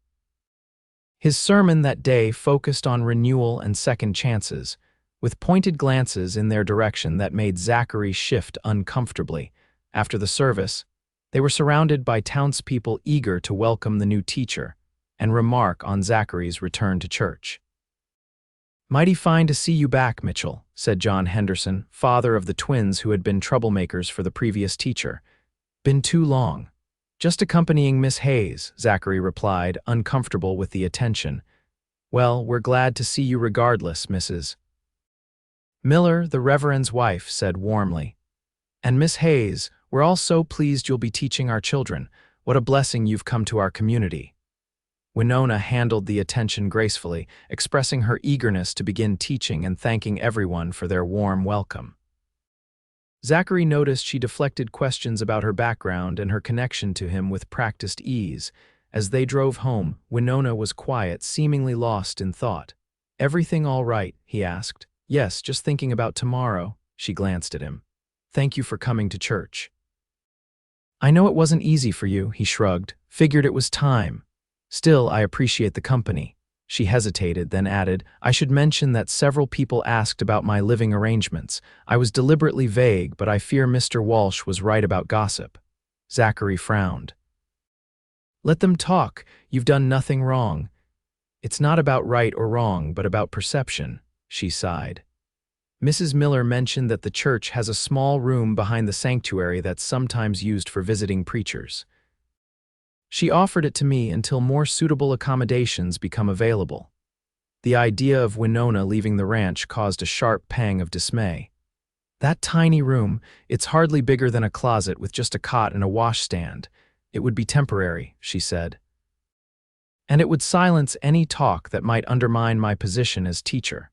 Speaker 1: His sermon that day focused on renewal and second chances, with pointed glances in their direction that made Zachary shift uncomfortably. After the service, they were surrounded by townspeople eager to welcome the new teacher and remark on Zachary's return to church. "Mighty fine to see you back, Mitchell," said John Henderson, father of the twins who had been troublemakers for the previous teacher. "Been too long." "Just accompanying Miss Hayes," Zachary replied, uncomfortable with the attention. "Well, we're glad to see you regardless, Mrs. Miller," the Reverend's wife said warmly. "And Miss Hayes, we're all so pleased you'll be teaching our children. What a blessing you've come to our community." Winona handled the attention gracefully, expressing her eagerness to begin teaching and thanking everyone for their warm welcome. Zachary noticed she deflected questions about her background and her connection to him with practiced ease. As they drove home, Winona was quiet, seemingly lost in thought. "Everything all right?" he asked. "Yes, just thinking about tomorrow." She glanced at him. "Thank you for coming to church." "I know it wasn't easy for you," he shrugged. "Figured it was time. Still, I appreciate the company." She hesitated, then added, "I should mention that several people asked about my living arrangements. I was deliberately vague, but I fear Mr. Walsh was right about gossip." Zachary frowned. "Let them talk. You've done nothing wrong." "It's not about right or wrong, but about perception," she sighed. "Mrs. Miller mentioned that the church has a small room behind the sanctuary that's sometimes used for visiting preachers. She offered it to me until more suitable accommodations become available." The idea of Winona leaving the ranch caused a sharp pang of dismay. "That tiny room, it's hardly bigger than a closet with just a cot and a washstand. It would be temporary," she said. "And it would silence any talk that might undermine my position as teacher."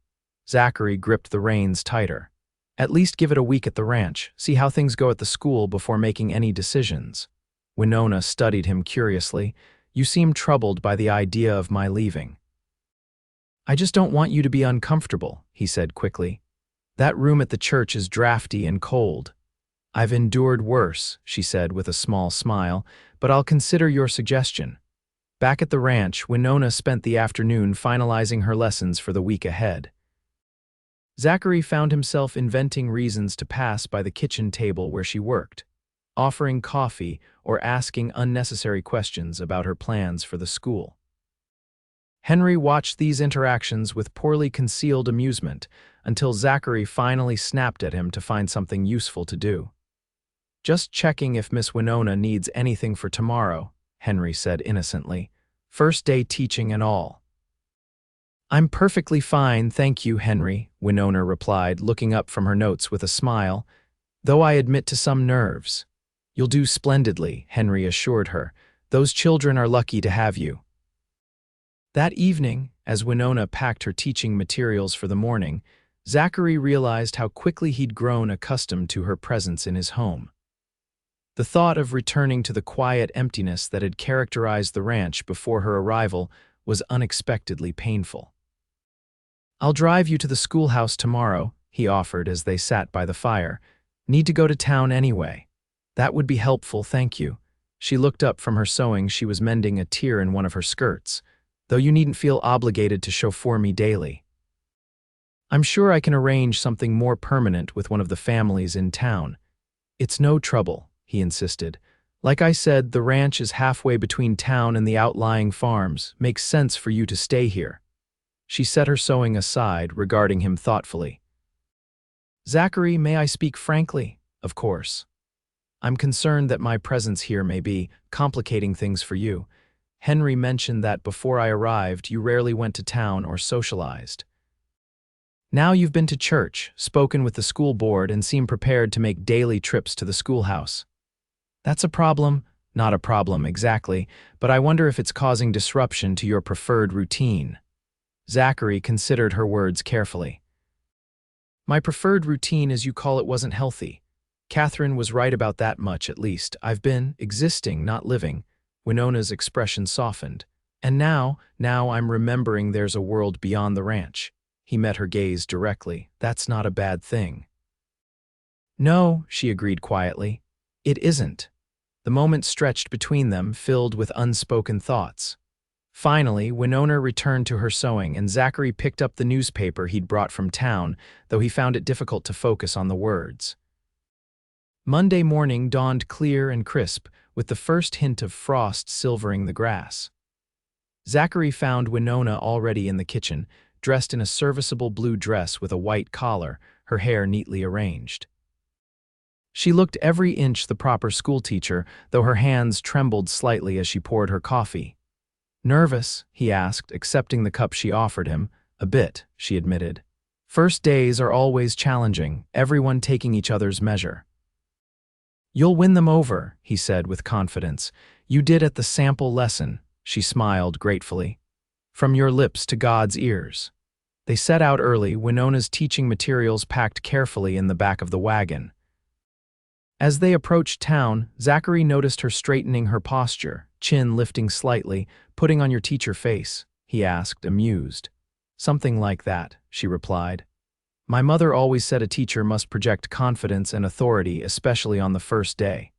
Speaker 1: Zachary gripped the reins tighter. "At least give it a week at the ranch, see how things go at the school before making any decisions." Winona studied him curiously. "You seem troubled by the idea of my leaving." "I just don't want you to be uncomfortable," he said quickly. "That room at the church is drafty and cold." I've endured worse, she said with a small smile, but I'll consider your suggestion. Back at the ranch, Winona spent the afternoon finalizing her lessons for the week ahead. Zachary found himself inventing reasons to pass by the kitchen table where she worked, offering coffee or asking unnecessary questions about her plans for the school. Henry watched these interactions with poorly concealed amusement until Zachary finally snapped at him to find something useful to do. "Just checking if Miss Winona needs anything for tomorrow," Henry said innocently. "First day teaching and all." "I'm perfectly fine, thank you, Henry," Winona replied, looking up from her notes with a smile, "though I admit to some nerves." "You'll do splendidly," Henry assured her. "Those children are lucky to have you." That evening, as Winona packed her teaching materials for the morning, Zachary realized how quickly he'd grown accustomed to her presence in his home. The thought of returning to the quiet emptiness that had characterized the ranch before her arrival was unexpectedly painful. "I'll drive you to the schoolhouse tomorrow," he offered as they sat by the fire. "Need to go to town anyway." "That would be helpful, thank you." She looked up from her sewing. She was mending a tear in one of her skirts. "Though you needn't feel obligated to chauffeur me daily. I'm sure I can arrange something more permanent with one of the families in town." "It's no trouble," he insisted. "Like I said, the ranch is halfway between town and the outlying farms. Makes sense for you to stay here." She set her sewing aside, regarding him thoughtfully. "Zachary, may I speak frankly?" "Of course." "I'm concerned that my presence here may be complicating things for you. Henry mentioned that before I arrived, you rarely went to town or socialized. Now you've been to church, spoken with the school board, and seem prepared to make daily trips to the schoolhouse. That's a problem?" "Not a problem, exactly, but I wonder if it's causing disruption to your preferred routine." Zachary considered her words carefully. "My preferred routine, as you call it, wasn't healthy. Catherine was right about that much, at least. I've been existing, not living." Winona's expression softened. "And now I'm remembering there's a world beyond the ranch." He met her gaze directly. "That's not a bad thing." "No," she agreed quietly. "It isn't." The moment stretched between them, filled with unspoken thoughts. Finally, Winona returned to her sewing, and Zachary picked up the newspaper he'd brought from town, though he found it difficult to focus on the words. Monday morning dawned clear and crisp, with the first hint of frost silvering the grass. Zachary found Winona already in the kitchen, dressed in a serviceable blue dress with a white collar, her hair neatly arranged. She looked every inch the proper schoolteacher, though her hands trembled slightly as she poured her coffee. "Nervous?" he asked, accepting the cup she offered him. "A bit," she admitted. "First days are always challenging, everyone taking each other's measure." "You'll win them over," he said with confidence. "You did at the sample lesson," she smiled gratefully. "From your lips to God's ears." They set out early, Winona's teaching materials packed carefully in the back of the wagon. As they approached town, Zachary noticed her straightening her posture, chin lifting slightly. "Putting on your teacher face?" he asked, amused. "Something like that," she replied. "My mother always said a teacher must project confidence and authority, especially on the first day."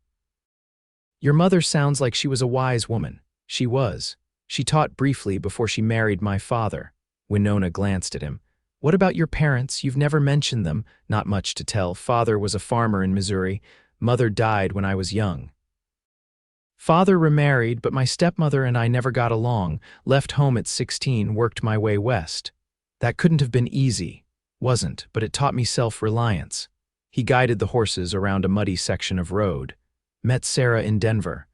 Speaker 1: "Your mother sounds like she was a wise woman." "She was. She taught briefly before she married my father." Winona glanced at him. "What about your parents? You've never mentioned them." "Not much to tell. Father was a farmer in Missouri. Mother died when I was young. Father remarried, but my stepmother and I never got along. Left home at 16, worked my way west. That couldn't have been easy. Wasn't, but it taught me self-reliance." He guided the horses around a muddy section of road. "Met Sarah in Denver.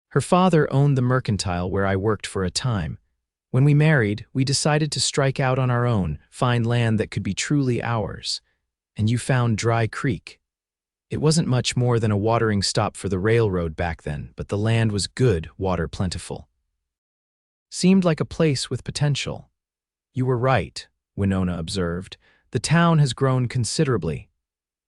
Speaker 1: Her father owned the mercantile where I worked for a time. When we married, we decided to strike out on our own, find land that could be truly ours. And you found Dry Creek. It wasn't much more than a watering stop for the railroad back then, but the land was good, water plentiful. Seemed like a place with potential." "You were right," Winona observed. "The town has grown considerably."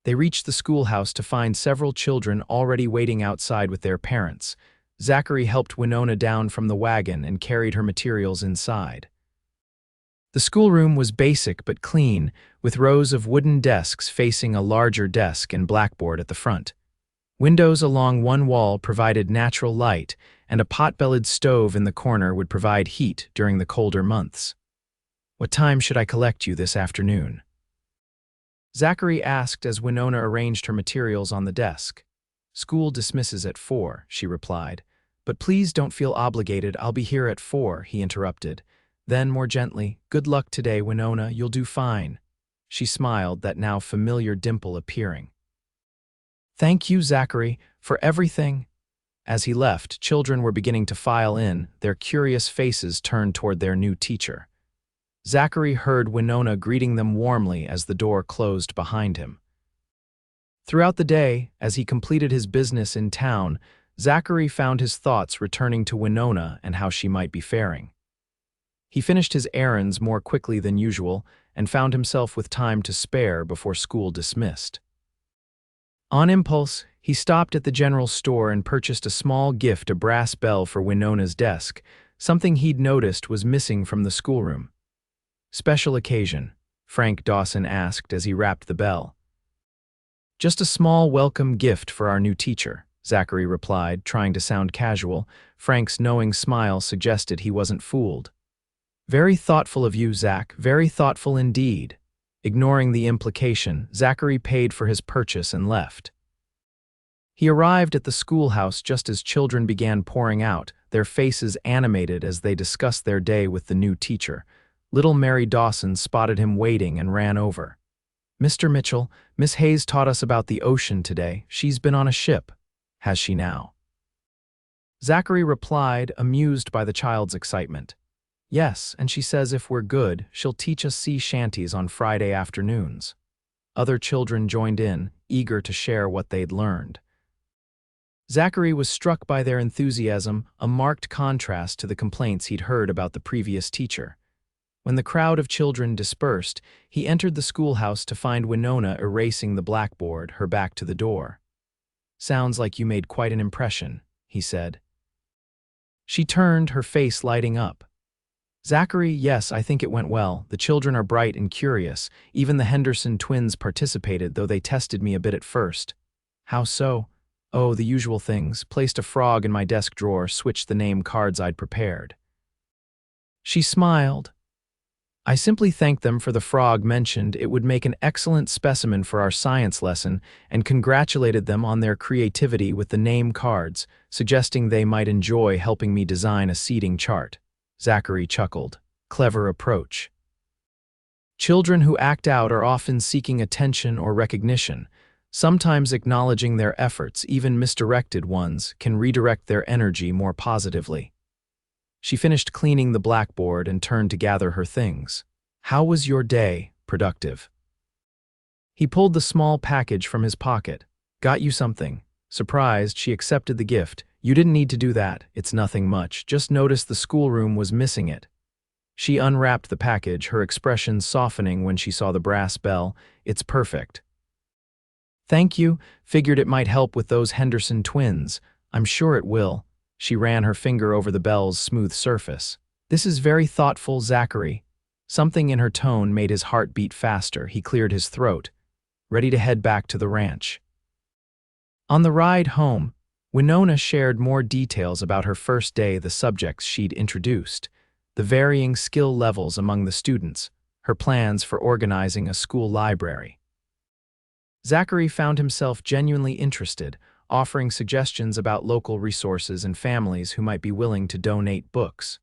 Speaker 1: They reached the schoolhouse to find several children already waiting outside with their parents. Zachary helped Winona down from the wagon and carried her materials inside. The schoolroom was basic but clean, with rows of wooden desks facing a larger desk and blackboard at the front. Windows along one wall provided natural light, and a pot-bellied stove in the corner would provide heat during the colder months. "What time should I collect you this afternoon?" Zachary asked as Winona arranged her materials on the desk. "School dismisses at 4, she replied. "But please don't feel obligated, I'll be here at 4, he interrupted. Then, more gently, "Good luck today, Winona, you'll do fine." She smiled, that now familiar dimple appearing. "Thank you, Zachary, for everything." As he left, children were beginning to file in, their curious faces turned toward their new teacher. Zachary heard Winona greeting them warmly as the door closed behind him. Throughout the day, as he completed his business in town, Zachary found his thoughts returning to Winona and how she might be faring. He finished his errands more quickly than usual and found himself with time to spare before school dismissed. On impulse, he stopped at the general store and purchased a small gift, a brass bell for Winona's desk, something he'd noticed was missing from the schoolroom. "Special occasion?" Frank Dawson asked as he rapped the bell. "Just a small welcome gift for our new teacher," Zachary replied, trying to sound casual. Frank's knowing smile suggested he wasn't fooled. "Very thoughtful of you, Zach, very thoughtful indeed." Ignoring the implication, Zachary paid for his purchase and left. He arrived at the schoolhouse just as children began pouring out, their faces animated as they discussed their day with the new teacher. Little Mary Dawson spotted him waiting and ran over. "Mr. Mitchell, Miss Hayes taught us about the ocean today. She's been on a ship. Has she now?" Zachary replied, amused by the child's excitement. "Yes, and she says if we're good, she'll teach us sea shanties on Friday afternoons." Other children joined in, eager to share what they'd learned. Zachary was struck by their enthusiasm, a marked contrast to the complaints he'd heard about the previous teacher. When the crowd of children dispersed, he entered the schoolhouse to find Winona erasing the blackboard, her back to the door. "Sounds like you made quite an impression," he said. She turned, her face lighting up. "Zachary, yes, I think it went well. The children are bright and curious. Even the Henderson twins participated, though they tested me a bit at first." "How so?" "Oh, the usual things. Placed a frog in my desk drawer, switched the name cards I'd prepared." She smiled. "I simply thanked them for the frog, mentioned it would make an excellent specimen for our science lesson, and congratulated them on their creativity with the name cards, suggesting they might enjoy helping me design a seating chart." Zachary chuckled. "Clever approach." Children who act out are often seeking attention or recognition. Sometimes acknowledging their efforts, even misdirected ones, can redirect their energy more positively. She finished cleaning the blackboard and turned to gather her things. "How was your day?" "Productive." He pulled the small package from his pocket. "Got you something." Surprised, she accepted the gift. "You didn't need to do that. It's nothing much. Just noticed the schoolroom was missing it." She unwrapped the package, her expression softening when she saw the brass bell. "It's perfect." "Thank you. Figured it might help with those Henderson twins. I'm sure it will." She ran her finger over the bell's smooth surface. "This is very thoughtful, Zachary." Something in her tone made his heart beat faster. He cleared his throat, ready to head back to the ranch. On the ride home, Winona shared more details about her first day, the subjects she'd introduced, the varying skill levels among the students, her plans for organizing a school library. Zachary found himself genuinely interested, offering suggestions about local resources and families who might be willing to donate books.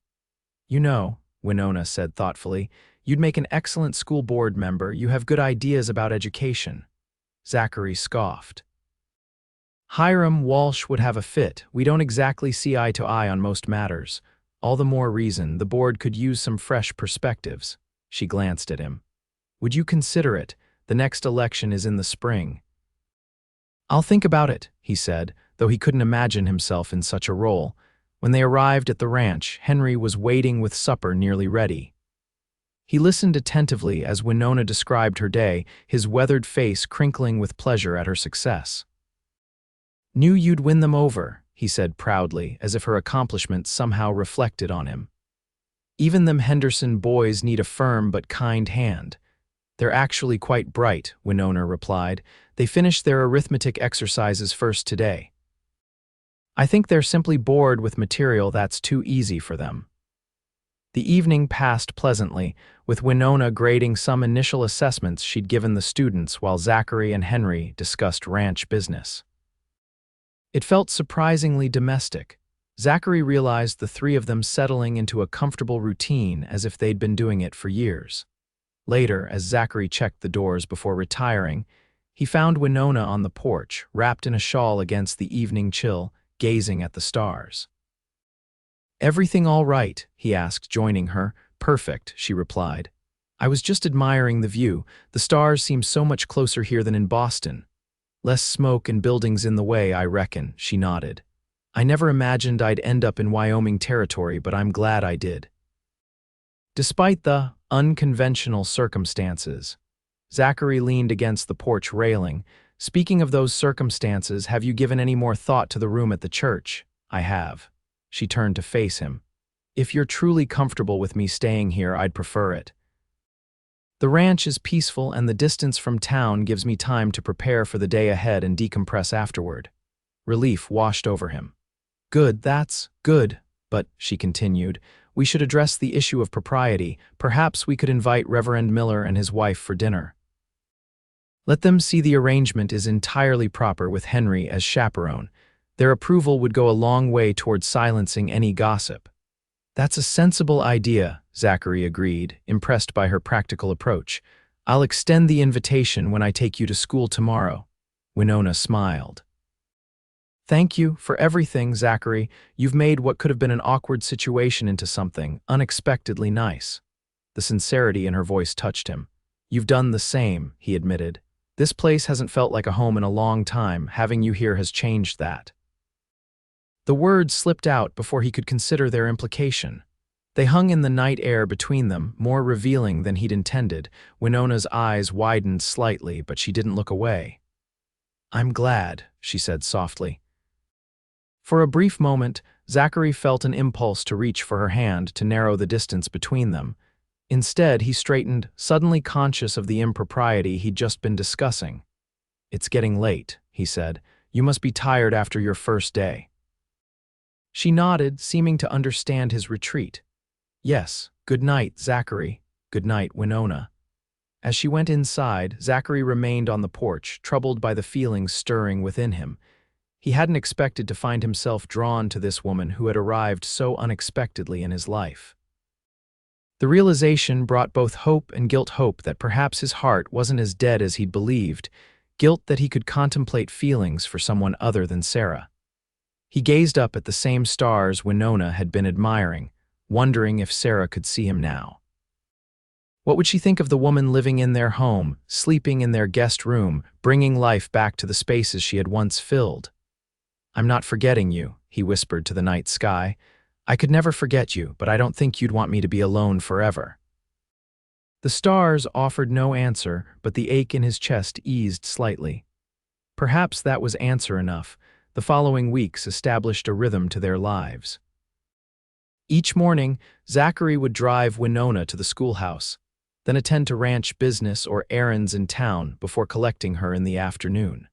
Speaker 1: "You know," Winona said thoughtfully, "you'd make an excellent school board member. You have good ideas about education." Zachary scoffed. "Hiram Walsh would have a fit. We don't exactly see eye to eye on most matters. All the more reason the board could use some fresh perspectives." She glanced at him. "Would you consider it? The next election is in the spring." "I'll think about it," he said, though he couldn't imagine himself in such a role. When they arrived at the ranch, Henry was waiting with supper nearly ready. He listened attentively as Winona described her day, his weathered face crinkling with pleasure at her success. "Knew you'd win them over," he said proudly, as if her accomplishment somehow reflected on him. Even them Henderson boys need a firm but kind hand. They're actually quite bright, Winona replied. They finished their arithmetic exercises first today. I think they're simply bored with material that's too easy for them. The evening passed pleasantly, with Winona grading some initial assessments she'd given the students while Zachary and Henry discussed ranch business. It felt surprisingly domestic. Zachary realized the three of them settling into a comfortable routine as if they'd been doing it for years. Later, as Zachary checked the doors before retiring, he found Winona on the porch, wrapped in a shawl against the evening chill, gazing at the stars. "Everything all right?" he asked, joining her. "Perfect," she replied. "I was just admiring the view. The stars seem so much closer here than in Boston. Less smoke and buildings in the way, I reckon," she nodded. "I never imagined I'd end up in Wyoming territory, but I'm glad I did." Despite the unconventional circumstances, Zachary leaned against the porch railing. "Speaking of those circumstances, have you given any more thought to the room at the church?" "I have." She turned to face him. "If you're truly comfortable with me staying here, I'd prefer it. The ranch is peaceful and the distance from town gives me time to prepare for the day ahead and decompress afterward." Relief washed over him. "Good, that's good, but," she continued, "we should address the issue of propriety. Perhaps we could invite Reverend Miller and his wife for dinner. Let them see the arrangement is entirely proper with Henry as chaperone. Their approval would go a long way toward silencing any gossip." "That's a sensible idea," Zachary agreed, impressed by her practical approach. "I'll extend the invitation when I take you to school tomorrow." Winona smiled. "Thank you for everything, Zachary. You've made what could have been an awkward situation into something unexpectedly nice." The sincerity in her voice touched him. "You've done the same," he admitted. "This place hasn't felt like a home in a long time. Having you here has changed that." The words slipped out before he could consider their implication. They hung in the night air between them, more revealing than he'd intended. Winona's eyes widened slightly, but she didn't look away. "I'm glad," she said softly. For a brief moment, Zachary felt an impulse to reach for her hand to narrow the distance between them. Instead, he straightened, suddenly conscious of the impropriety he'd just been discussing. "It's getting late," he said. "You must be tired after your first day." She nodded, seeming to understand his retreat. "Yes, good night, Zachary. Good night, Winona." As she went inside, Zachary remained on the porch, troubled by the feelings stirring within him. He hadn't expected to find himself drawn to this woman who had arrived so unexpectedly in his life. The realization brought both hope and guilt. Hope that perhaps his heart wasn't as dead as he'd believed, guilt that he could contemplate feelings for someone other than Sarah. He gazed up at the same stars Winona had been admiring, wondering if Sarah could see him now. What would she think of the woman living in their home, sleeping in their guest room, bringing life back to the spaces she had once filled? "I'm not forgetting you," he whispered to the night sky. "I could never forget you, but I don't think you'd want me to be alone forever." The stars offered no answer, but the ache in his chest eased slightly. Perhaps that was answer enough. The following weeks established a rhythm to their lives. Each morning, Zachary would drive Winona to the schoolhouse, then attend to ranch business or errands in town before collecting her in the afternoon.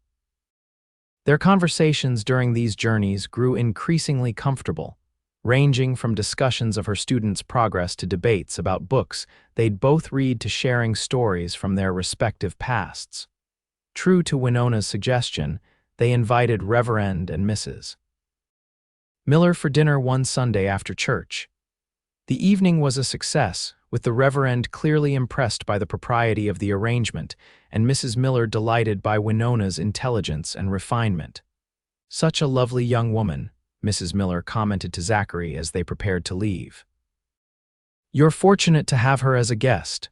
Speaker 1: Their conversations during these journeys grew increasingly comfortable, ranging from discussions of her students' progress to debates about books they'd both read to sharing stories from their respective pasts. True to Winona's suggestion, they invited Reverend and Mrs. Miller for dinner one Sunday after church. The evening was a success, with the Reverend clearly impressed by the propriety of the arrangement and Mrs. Miller delighted by Winona's intelligence and refinement. "Such a lovely young woman," Mrs. Miller commented to Zachary as they prepared to leave. "You're fortunate to have her as a guest."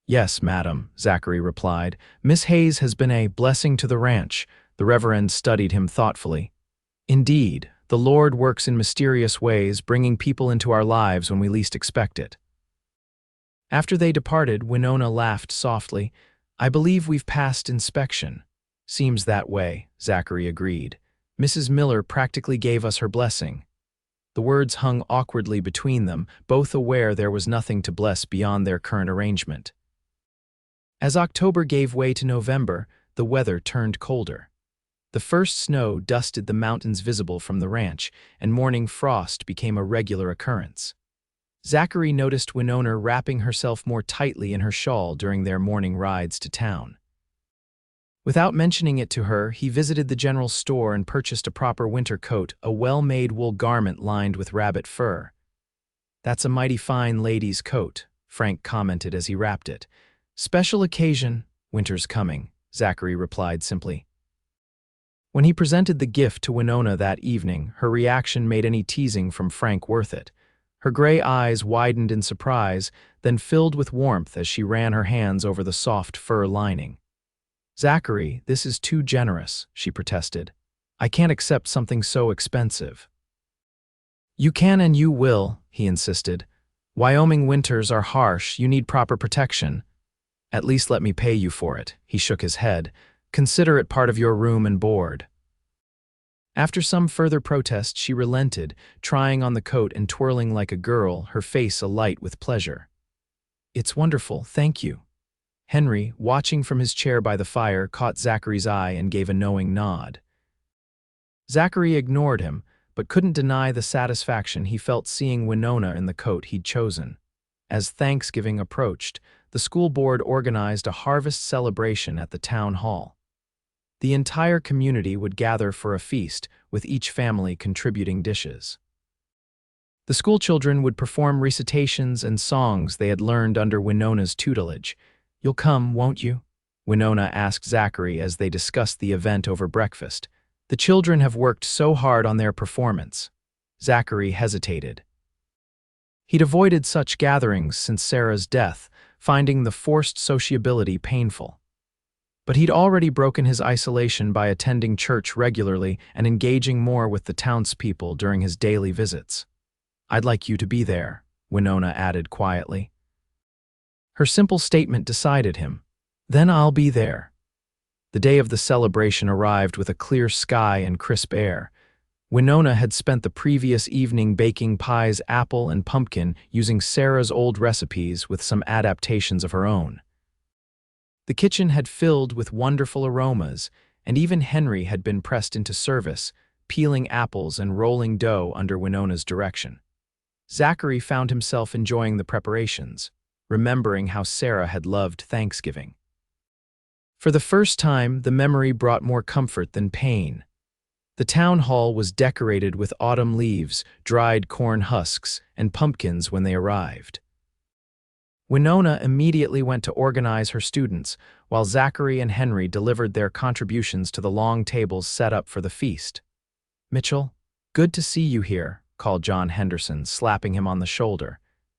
Speaker 1: "Yes, madam," Zachary replied. "Miss Hayes has been a blessing to the ranch." The Reverend studied him thoughtfully. "Indeed, the Lord works in mysterious ways, bringing people into our lives when we least expect it." After they departed, Winona laughed softly. "I believe we've passed inspection." "Seems that way," Zachary agreed. "Mrs. Miller practically gave us her blessing." The words hung awkwardly between them, both aware there was nothing to bless beyond their current arrangement. As October gave way to November, the weather turned colder. The first snow dusted the mountains visible from the ranch, and morning frost became a regular occurrence. Zachary noticed Winona wrapping herself more tightly in her shawl during their morning rides to town. Without mentioning it to her, he visited the general store and purchased a proper winter coat, a well-made wool garment lined with rabbit fur. "That's a mighty fine lady's coat," Frank commented as he wrapped it. "Special occasion, winter's coming," Zachary replied simply. When he presented the gift to Winona that evening, her reaction made any teasing from Frank worth it. Her gray eyes widened in surprise, then filled with warmth as she ran her hands over the soft fur lining. "Zachary, this is too generous," she protested. "I can't accept something so expensive." "You can and you will," he insisted. "Wyoming winters are harsh, you need proper protection." "At least let me pay you for it," he shook his head. "Consider it part of your room and board." After some further protest, she relented, trying on the coat and twirling like a girl, her face alight with pleasure. "It's wonderful, thank you." Henry, watching from his chair by the fire, caught Zachary's eye and gave a knowing nod. Zachary ignored him, but couldn't deny the satisfaction he felt seeing Winona in the coat he'd chosen. As Thanksgiving approached, the school board organized a harvest celebration at the town hall. The entire community would gather for a feast, with each family contributing dishes. The schoolchildren would perform recitations and songs they had learned under Winona's tutelage. "You'll come, won't you?" Winona asked Zachary as they discussed the event over breakfast. "The children have worked so hard on their performance." Zachary hesitated. He'd avoided such gatherings since Sarah's death, finding the forced sociability painful. But he'd already broken his isolation by attending church regularly and engaging more with the townspeople during his daily visits. "I'd like you to be there," Winona added quietly. Her simple statement decided him. "Then I'll be there." The day of the celebration arrived with a clear sky and crisp air. Winona had spent the previous evening baking pies, apple and pumpkin, using Sarah's old recipes with some adaptations of her own. The kitchen had filled with wonderful aromas, and even Henry had been pressed into service, peeling apples and rolling dough under Winona's direction. Zachary found himself enjoying the preparations, remembering how Sarah had loved Thanksgiving. For the first time, the memory brought more comfort than pain. The town hall was decorated with autumn leaves, dried corn husks, and pumpkins when they arrived. Winona immediately went to organize her students, while Zachary and Henry delivered their contributions to the long tables set up for the feast. "Mitchell, good to see you here," called John Henderson, slapping him on the shoulder.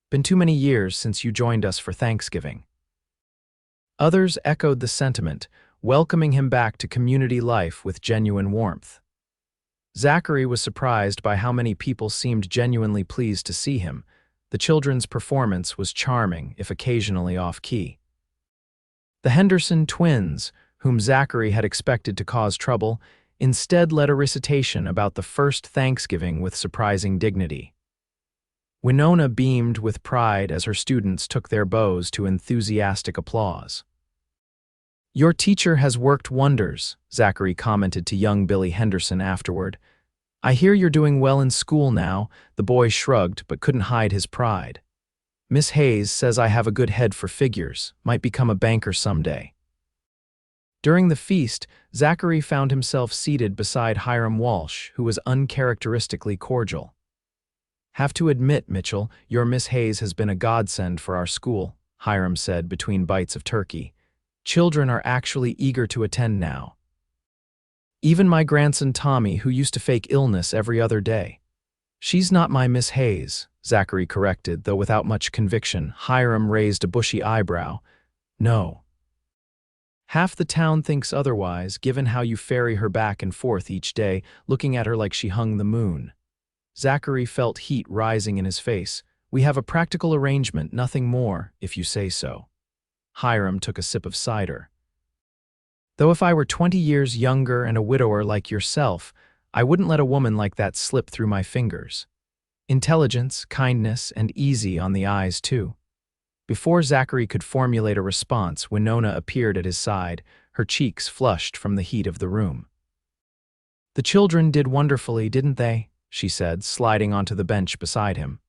Speaker 1: "Been too many years since you joined us for Thanksgiving." Others echoed the sentiment, welcoming him back to community life with genuine warmth. Zachary was surprised by how many people seemed genuinely pleased to see him. The children's performance was charming, if occasionally off-key. The Henderson twins, whom Zachary had expected to cause trouble, instead led a recitation about the first Thanksgiving with surprising dignity. Winona beamed with pride as her students took their bows to enthusiastic applause. "Your teacher has worked wonders," Zachary commented to young Billy Henderson afterward. "I hear you're doing well in school now." The boy shrugged but couldn't hide his pride. "Miss Hayes says I have a good head for figures, might become a banker someday." During the feast, Zachary found himself seated beside Hiram Walsh, who was uncharacteristically cordial. "Have to admit, Mitchell, your Miss Hayes has been a godsend for our school," Hiram said between bites of turkey. "Children are actually eager to attend now. Even my grandson Tommy, who used to fake illness every other day." "She's not my Miss Hayes," Zachary corrected, though without much conviction. Hiram raised a bushy eyebrow. "No. Half the town thinks otherwise, given how you ferry her back and forth each day, looking at her like she hung the moon." Zachary felt heat rising in his face. "We have a practical arrangement, nothing more, if you say so." Hiram took a sip of cider. "Though if I were 20 years younger and a widower like yourself, I wouldn't let a woman like that slip through my fingers." Intelligence, kindness, and easy on the eyes, too. Before Zachary could formulate a response, Winona appeared at his side, her cheeks flushed from the heat of the room. "The children did wonderfully, didn't they?" she said, sliding onto the bench beside him.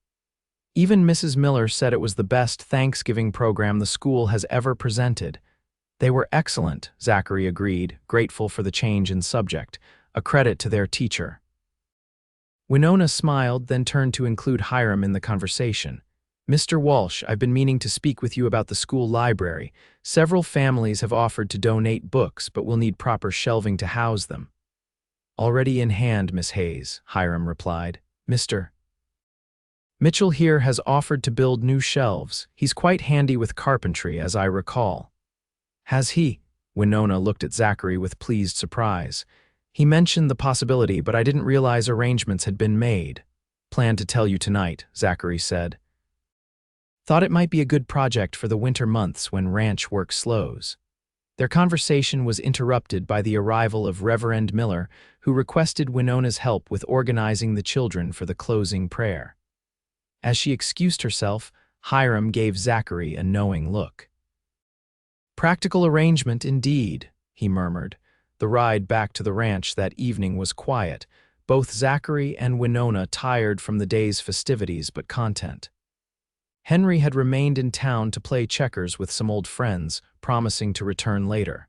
Speaker 1: "Even Mrs. Miller said it was the best Thanksgiving program the school has ever presented." "They were excellent," Zachary agreed, grateful for the change in subject, a credit to their teacher. Winona smiled, then turned to include Hiram in the conversation. "Mr. Walsh, I've been meaning to speak with you about the school library. Several families have offered to donate books, but will need proper shelving to house them." "Already in hand, Miss Hayes," Hiram replied. "Mr. Mitchell here has offered to build new shelves. He's quite handy with carpentry, as I recall." "Has he?" Winona looked at Zachary with pleased surprise. "He mentioned the possibility, but I didn't realize arrangements had been made." "Planned to tell you tonight," Zachary said. "Thought it might be a good project for the winter months when ranch work slows." Their conversation was interrupted by the arrival of Reverend Miller, who requested Winona's help with organizing the children for the closing prayer. As she excused herself, Hiram gave Zachary a knowing look. "Practical arrangement indeed," he murmured. The ride back to the ranch that evening was quiet, both Zachary and Winona tired from the day's festivities but content. Henry had remained in town to play checkers with some old friends, promising to return later.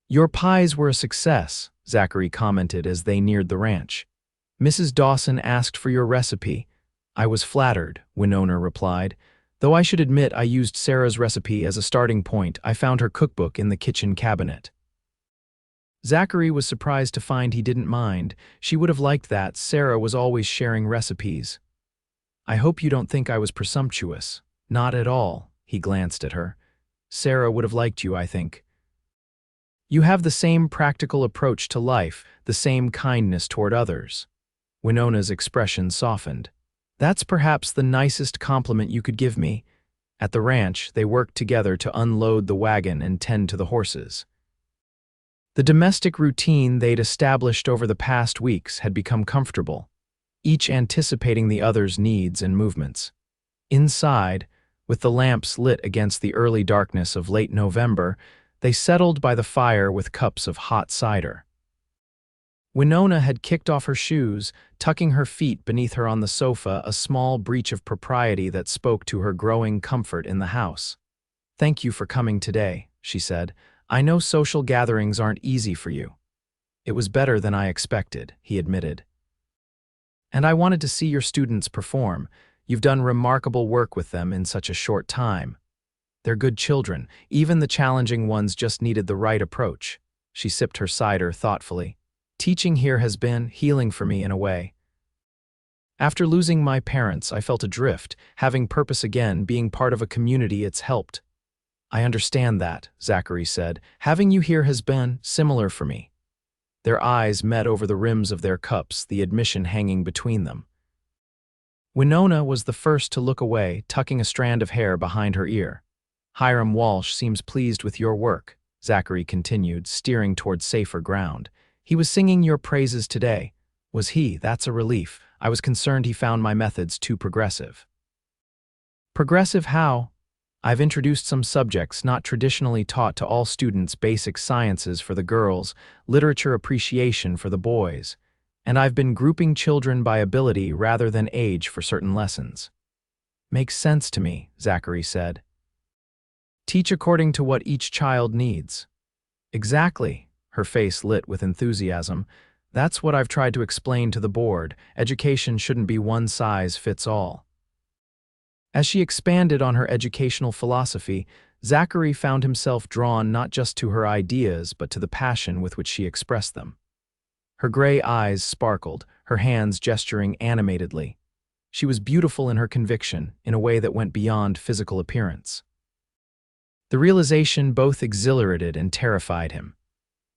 Speaker 1: "Your pies were a success," Zachary commented as they neared the ranch. "Mrs. Dawson asked for your recipe." "I was flattered," Winona replied. "Though I should admit I used Sarah's recipe as a starting point. I found her cookbook in the kitchen cabinet." Zachary was surprised to find he didn't mind. She would have liked that. Sarah was always sharing recipes. "I hope you don't think I was presumptuous." "Not at all," he glanced at her. "Sarah would have liked you, I think. You have the same practical approach to life, the same kindness toward others." Winona's expression softened. "That's perhaps the nicest compliment you could give me." At the ranch, they worked together to unload the wagon and tend to the horses. The domestic routine they'd established over the past weeks had become comfortable, each anticipating the other's needs and movements. Inside, with the lamps lit against the early darkness of late November, they settled by the fire with cups of hot cider. Winona had kicked off her shoes, tucking her feet beneath her on the sofa, a small breach of propriety that spoke to her growing comfort in the house. "Thank you for coming today," she said. "I know social gatherings aren't easy for you." "It was better than I expected," he admitted. "And I wanted to see your students perform. You've done remarkable work with them in such a short time. They're good children. Even the challenging ones just needed the right approach." She sipped her cider thoughtfully. "Teaching here has been healing for me in a way. After losing my parents, I felt adrift. Having purpose again, being part of a community, it's helped." "I understand that," Zachary said. "Having you here has been similar for me." Their eyes met over the rims of their cups, the admission hanging between them. Winona was the first to look away, tucking a strand of hair behind her ear. "Hiram Walsh seems pleased with your work," Zachary continued, steering toward safer ground. "He was singing your praises today." "Was he? That's a relief. I was concerned he found my methods too progressive." "Progressive how?" "I've introduced some subjects not traditionally taught to all students, basic sciences for the girls, literature appreciation for the boys. And I've been grouping children by ability rather than age for certain lessons." "Makes sense to me," Zachary said. "Teach according to what each child needs." "Exactly," her face lit with enthusiasm. "That's what I've tried to explain to the board. Education shouldn't be one size fits all." As she expanded on her educational philosophy, Zachary found himself drawn not just to her ideas but to the passion with which she expressed them. Her gray eyes sparkled, her hands gesturing animatedly. She was beautiful in her conviction, in a way that went beyond physical appearance. The realization both exhilarated and terrified him.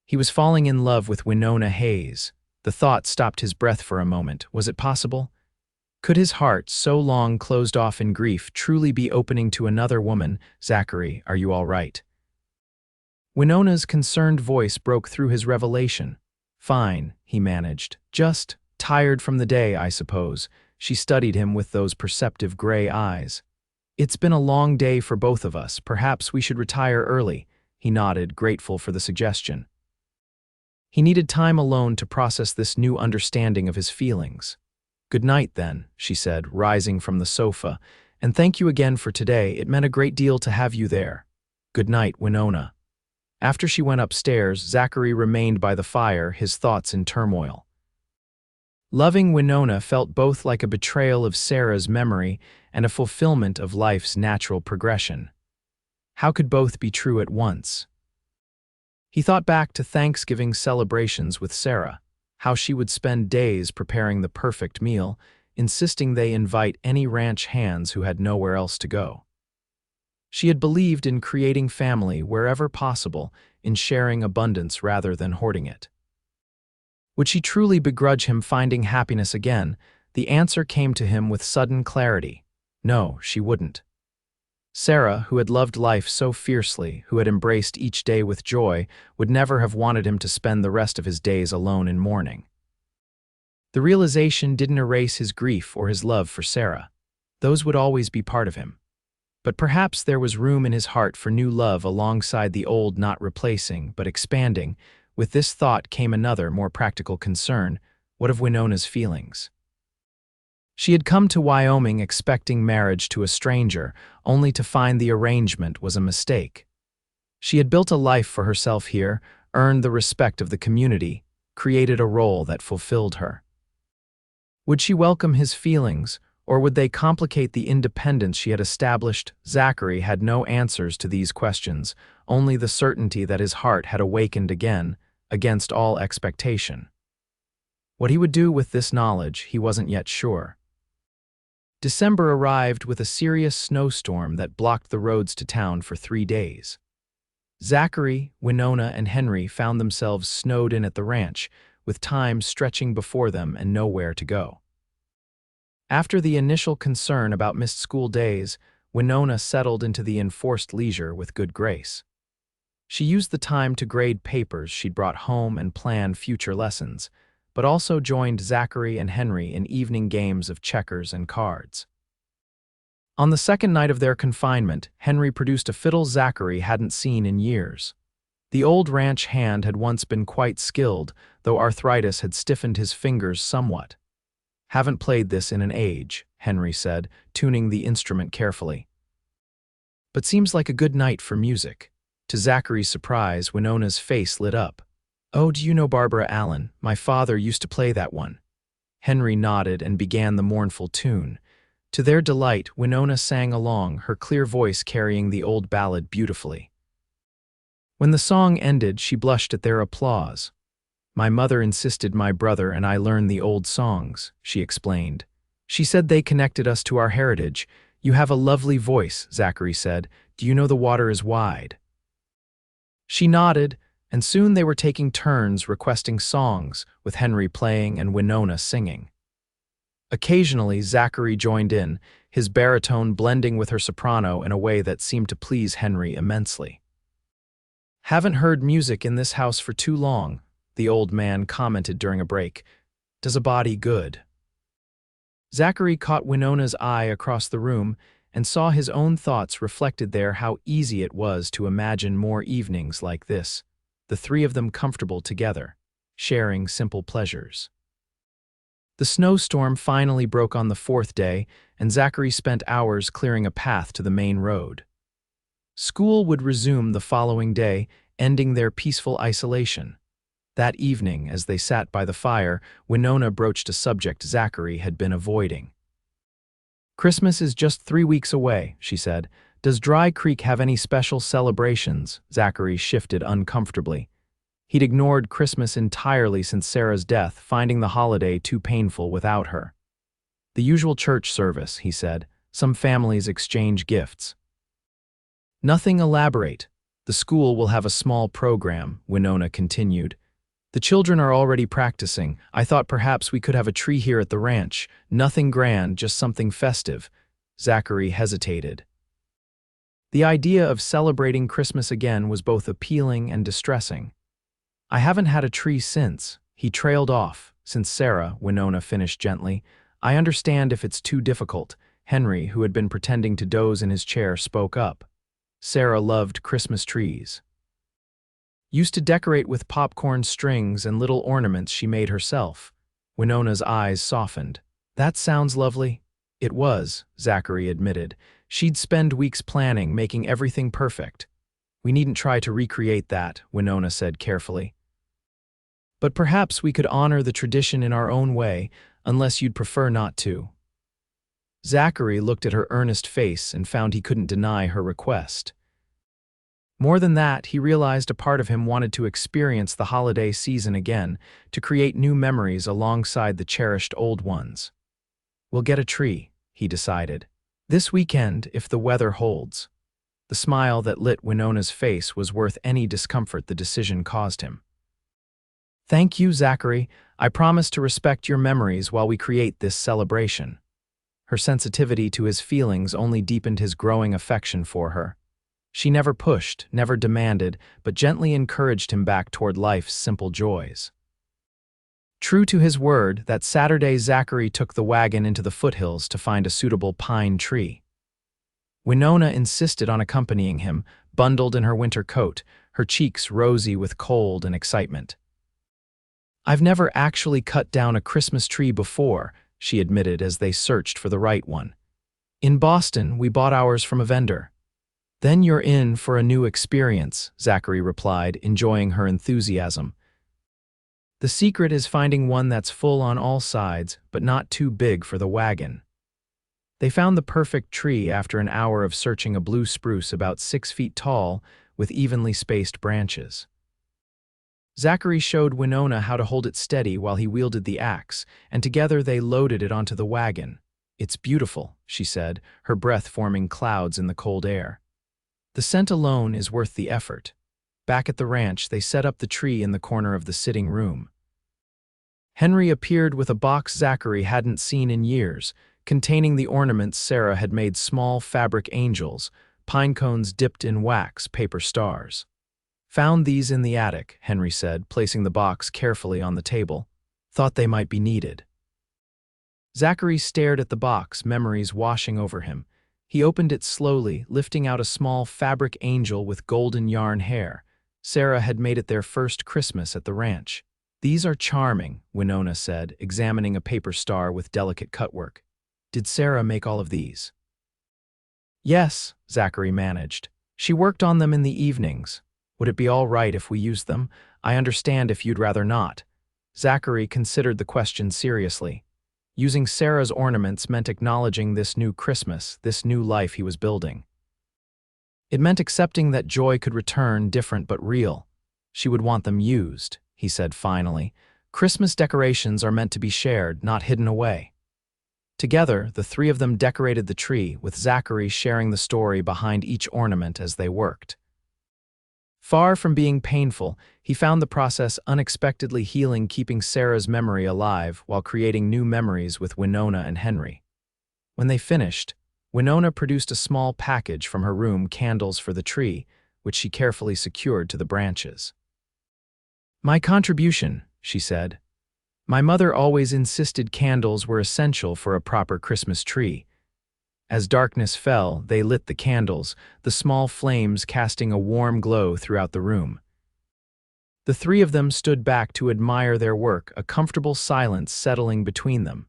Speaker 1: He was falling in love with Winona Hayes. The thought stopped his breath for a moment. Was it possible? Could his heart, so long closed off in grief, truly be opening to another woman? "Zachary, are you all right?" Winona's concerned voice broke through his revelation. "Fine," he managed. "Just tired from the day, I suppose." She studied him with those perceptive gray eyes. "It's been a long day for both of us. Perhaps we should retire early." He nodded, grateful for the suggestion. He needed time alone to process this new understanding of his feelings. "Good night, then," she said, rising from the sofa, "and thank you again for today. It meant a great deal to have you there." "Good night, Winona." After she went upstairs, Zachary remained by the fire, his thoughts in turmoil. Loving Winona felt both like a betrayal of Sarah's memory and a fulfillment of life's natural progression. How could both be true at once? He thought back to Thanksgiving celebrations with Sarah, how she would spend days preparing the perfect meal, insisting they invite any ranch hands who had nowhere else to go. She had believed in creating family wherever possible, in sharing abundance rather than hoarding it. Would she truly begrudge him finding happiness again? The answer came to him with sudden clarity. No, she wouldn't. Sarah, who had loved life so fiercely, who had embraced each day with joy, would never have wanted him to spend the rest of his days alone in mourning. The realization didn't erase his grief or his love for Sarah. Those would always be part of him. But perhaps there was room in his heart for new love alongside the old, not replacing, but expanding. With this thought came another, more practical concern. What of Winona's feelings? She had come to Wyoming expecting marriage to a stranger, only to find the arrangement was a mistake. She had built a life for herself here, earned the respect of the community, created a role that fulfilled her. Would she welcome his feelings, or would they complicate the independence she had established? Zachary had no answers to these questions, only the certainty that his heart had awakened again, against all expectation. What he would do with this knowledge, he wasn't yet sure. December arrived with a serious snowstorm that blocked the roads to town for 3 days. Zachary, Winona, and Henry found themselves snowed in at the ranch, with time stretching before them and nowhere to go. After the initial concern about missed school days, Winona settled into the enforced leisure with good grace. She used the time to grade papers she'd brought home and plan future lessons, but also joined Zachary and Henry in evening games of checkers and cards. On the second night of their confinement, Henry produced a fiddle Zachary hadn't seen in years. The old ranch hand had once been quite skilled, though arthritis had stiffened his fingers somewhat. "Haven't played this in an age," Henry said, tuning the instrument carefully. "But seems like a good night for music." To Zachary's surprise, Winona's face lit up. "Oh, do you know Barbara Allen? My father used to play that one." Henry nodded and began the mournful tune. To their delight, Winona sang along, her clear voice carrying the old ballad beautifully. When the song ended, she blushed at their applause. "My mother insisted my brother and I learn the old songs," she explained. "She said they connected us to our heritage." "You have a lovely voice," Zachary said. "Do you know the water is wide?" She nodded, and soon they were taking turns requesting songs, with Henry playing and Winona singing. Occasionally, Zachary joined in, his baritone blending with her soprano in a way that seemed to please Henry immensely. "Haven't heard music in this house for too long," the old man commented during a break. "Does a body good." Zachary caught Winona's eye across the room and saw his own thoughts reflected there. How easy it was to imagine more evenings like this, the three of them comfortable together, sharing simple pleasures. The snowstorm finally broke on the 4th day, and Zachary spent hours clearing a path to the main road. School would resume the following day, ending their peaceful isolation. That evening, as they sat by the fire, Winona broached a subject Zachary had been avoiding. "Christmas is just 3 weeks away," she said. "Does Dry Creek have any special celebrations?" Zachary shifted uncomfortably. He'd ignored Christmas entirely since Sarah's death, finding the holiday too painful without her. "The usual church service," he said. "Some families exchange gifts." "Nothing elaborate. The school will have a small program," Winona continued. "The children are already practicing. I thought perhaps we could have a tree here at the ranch. Nothing grand, just something festive." Zachary hesitated. The idea of celebrating Christmas again was both appealing and distressing. "I haven't had a tree since," he trailed off. "Since Sarah," Winona finished gently. I understand if it's too difficult. Henry, who had been pretending to doze in his chair, spoke up. Sarah loved Christmas trees. Used to decorate with popcorn strings and little ornaments she made herself. Winona's eyes softened. That sounds lovely. It was, Zachary admitted. She'd spend weeks planning, making everything perfect. We needn't try to recreate that, Winona said carefully. But perhaps we could honor the tradition in our own way, unless you'd prefer not to. Zachary looked at her earnest face and found he couldn't deny her request. More than that, he realized a part of him wanted to experience the holiday season again, to create new memories alongside the cherished old ones. We'll get a tree, he decided. This weekend, if the weather holds. The smile that lit Winona's face was worth any discomfort the decision caused him. Thank you, Zachary. I promise to respect your memories while we create this celebration. Her sensitivity to his feelings only deepened his growing affection for her. She never pushed, never demanded, but gently encouraged him back toward life's simple joys. True to his word, that Saturday Zachary took the wagon into the foothills to find a suitable pine tree. Winona insisted on accompanying him, bundled in her winter coat, her cheeks rosy with cold and excitement. I've never actually cut down a Christmas tree before, she admitted as they searched for the right one. In Boston, we bought ours from a vendor. Then you're in for a new experience, Zachary replied, enjoying her enthusiasm. The secret is finding one that's full on all sides, but not too big for the wagon. They found the perfect tree after an hour of searching, a blue spruce about 6 feet tall with evenly spaced branches. Zachary showed Winona how to hold it steady while he wielded the axe, and together they loaded it onto the wagon. It's beautiful, she said, her breath forming clouds in the cold air. The scent alone is worth the effort. Back at the ranch, they set up the tree in the corner of the sitting room. Henry appeared with a box Zachary hadn't seen in years, containing the ornaments Sarah had made, small fabric angels, pine cones dipped in wax, paper stars. Found these in the attic, Henry said, placing the box carefully on the table. Thought they might be needed. Zachary stared at the box, memories washing over him. He opened it slowly, lifting out a small fabric angel with golden yarn hair. Sarah had made it their first Christmas at the ranch. These are charming, Winona said, examining a paper star with delicate cutwork. Did Sarah make all of these? Yes, Zachary managed. She worked on them in the evenings. Would it be all right if we used them? I understand if you'd rather not. Zachary considered the question seriously. Using Sarah's ornaments meant acknowledging this new Christmas, this new life he was building. It meant accepting that joy could return, different but real. She would want them used, he said finally. Christmas decorations are meant to be shared, not hidden away. Together, the three of them decorated the tree, with Zachary sharing the story behind each ornament as they worked. Far from being painful, he found the process unexpectedly healing, keeping Sarah's memory alive while creating new memories with Winona and Henry. When they finished, Winona produced a small package from her room, candles for the tree, which she carefully secured to the branches. My contribution, she said. My mother always insisted candles were essential for a proper Christmas tree. As darkness fell, they lit the candles, the small flames casting a warm glow throughout the room. The three of them stood back to admire their work, a comfortable silence settling between them.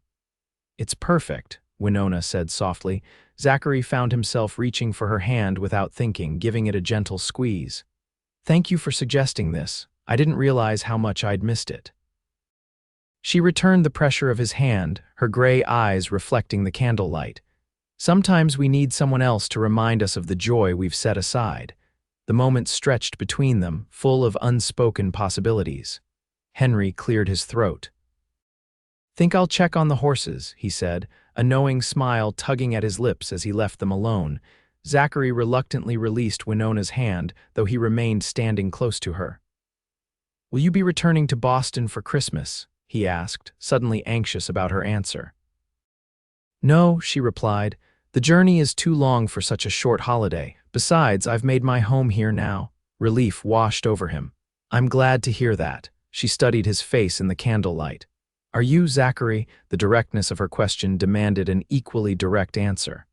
Speaker 1: It's perfect, Winona said softly. Zachary found himself reaching for her hand without thinking, giving it a gentle squeeze. Thank you for suggesting this. I didn't realize how much I'd missed it. She returned the pressure of his hand, her gray eyes reflecting the candlelight. Sometimes we need someone else to remind us of the joy we've set aside. The moment stretched between them, full of unspoken possibilities. Henry cleared his throat. Think I'll check on the horses, he said, a knowing smile tugging at his lips as he left them alone. Zachary reluctantly released Winona's hand, though he remained standing close to her. Will you be returning to Boston for Christmas? He asked, suddenly anxious about her answer. No, she replied. The journey is too long for such a short holiday. Besides, I've made my home here now. Relief washed over him. I'm glad to hear that. She studied his face in the candlelight. Are you, Zachary? The directness of her question demanded an equally direct answer.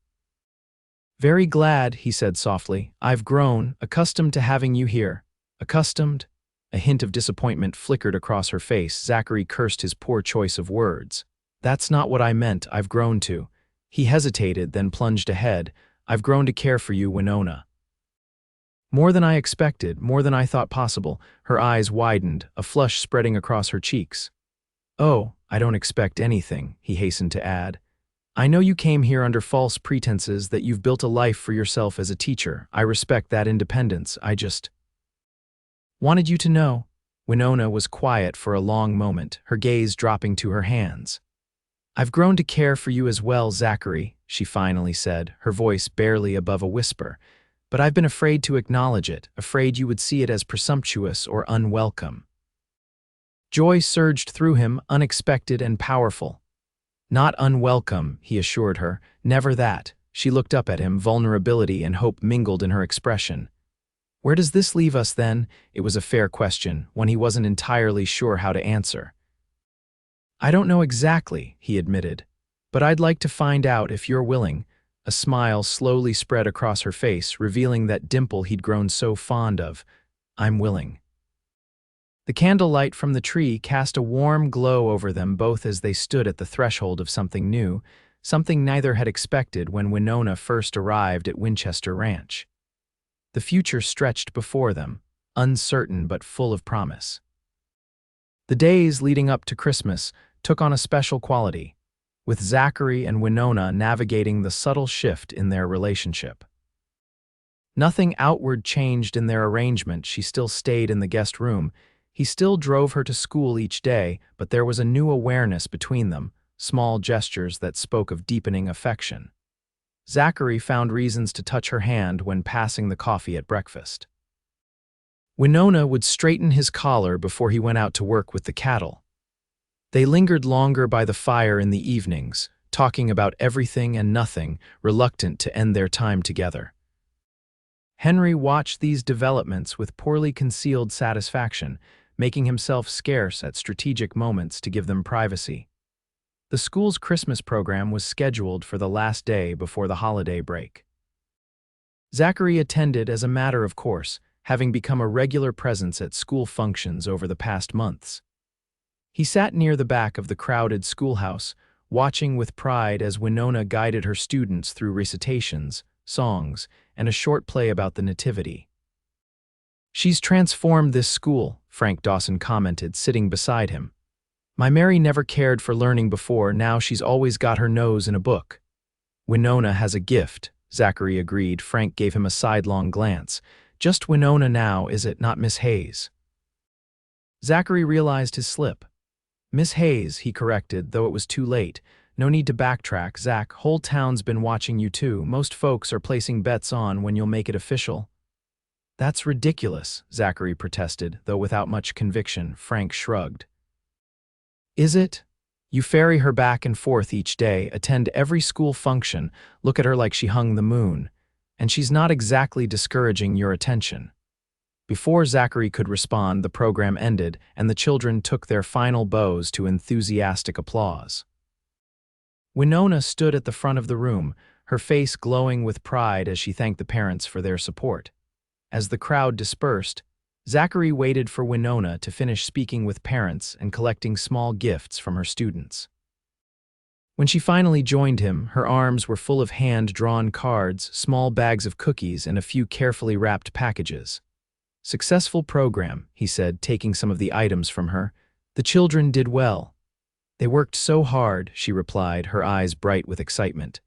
Speaker 1: Very glad, he said softly. I've grown, accustomed to having you here. Accustomed? A hint of disappointment flickered across her face. Zachary cursed his poor choice of words. That's not what I meant, I've grown to. He hesitated, then plunged ahead. I've grown to care for you, Winona. More than I expected, more than I thought possible. Her eyes widened, a flush spreading across her cheeks. Oh, I don't expect anything, he hastened to add. I know you came here under false pretenses, that you've built a life for yourself as a teacher. I respect that independence. I just wanted you to know. Winona was quiet for a long moment, her gaze dropping to her hands. I've grown to care for you as well, Zachary, she finally said, her voice barely above a whisper. But I've been afraid to acknowledge it, afraid you would see it as presumptuous or unwelcome. Joy surged through him, unexpected and powerful. Not unwelcome, he assured her, never that. She looked up at him, vulnerability and hope mingled in her expression. Where does this leave us, then? It was a fair question, one he wasn't entirely sure how to answer. I don't know exactly, he admitted, but I'd like to find out if you're willing. A smile slowly spread across her face, revealing that dimple he'd grown so fond of. I'm willing. The candlelight from the tree cast a warm glow over them both as they stood at the threshold of something new, something neither had expected when Winona first arrived at Winchester Ranch. The future stretched before them, uncertain but full of promise. The days leading up to Christmas took on a special quality, with Zachary and Winona navigating the subtle shift in their relationship. Nothing outward changed in their arrangement. She still stayed in the guest room. He still drove her to school each day, but there was a new awareness between them, small gestures that spoke of deepening affection. Zachary found reasons to touch her hand when passing the coffee at breakfast. Winona would straighten his collar before he went out to work with the cattle. They lingered longer by the fire in the evenings, talking about everything and nothing, reluctant to end their time together. Henry watched these developments with poorly concealed satisfaction, making himself scarce at strategic moments to give them privacy. The school's Christmas program was scheduled for the last day before the holiday break. Zachary attended as a matter of course, having become a regular presence at school functions over the past months. He sat near the back of the crowded schoolhouse, watching with pride as Winona guided her students through recitations, songs, and a short play about the Nativity. She's transformed this school, Frank Dawson commented, sitting beside him. My Mary never cared for learning before, now she's always got her nose in a book. Winona has a gift, Zachary agreed. Frank gave him a sidelong glance. Just Winona now, is it, not Miss Hayes? Zachary realized his slip. Miss Hayes, he corrected, though it was too late. No need to backtrack, Zach. Whole town's been watching you too. Most folks are placing bets on when you'll make it official. That's ridiculous, Zachary protested, though without much conviction. Frank shrugged. Is it? You ferry her back and forth each day, attend every school function, look at her like she hung the moon, and she's not exactly discouraging your attention. Before Zachary could respond, the program ended, and the children took their final bows to enthusiastic applause. Winona stood at the front of the room, her face glowing with pride as she thanked the parents for their support. As the crowd dispersed, Zachary waited for Winona to finish speaking with parents and collecting small gifts from her students. When she finally joined him, her arms were full of hand-drawn cards, small bags of cookies, and a few carefully wrapped packages. Successful program, he said, taking some of the items from her. The children did well. They worked so hard, she replied, her eyes bright with excitement.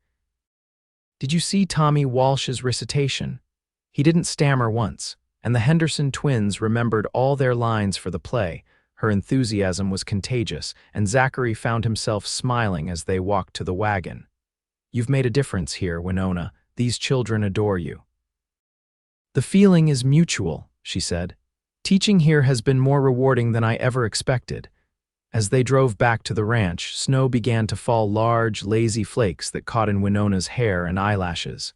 Speaker 1: Did you see Tommy Walsh's recitation? He didn't stammer once, and the Henderson twins remembered all their lines for the play. Her enthusiasm was contagious, and Zachary found himself smiling as they walked to the wagon. You've made a difference here, Winona. These children adore you. The feeling is mutual, she said. Teaching here has been more rewarding than I ever expected. As they drove back to the ranch, snow began to fall, large, lazy flakes that caught in Winona's hair and eyelashes.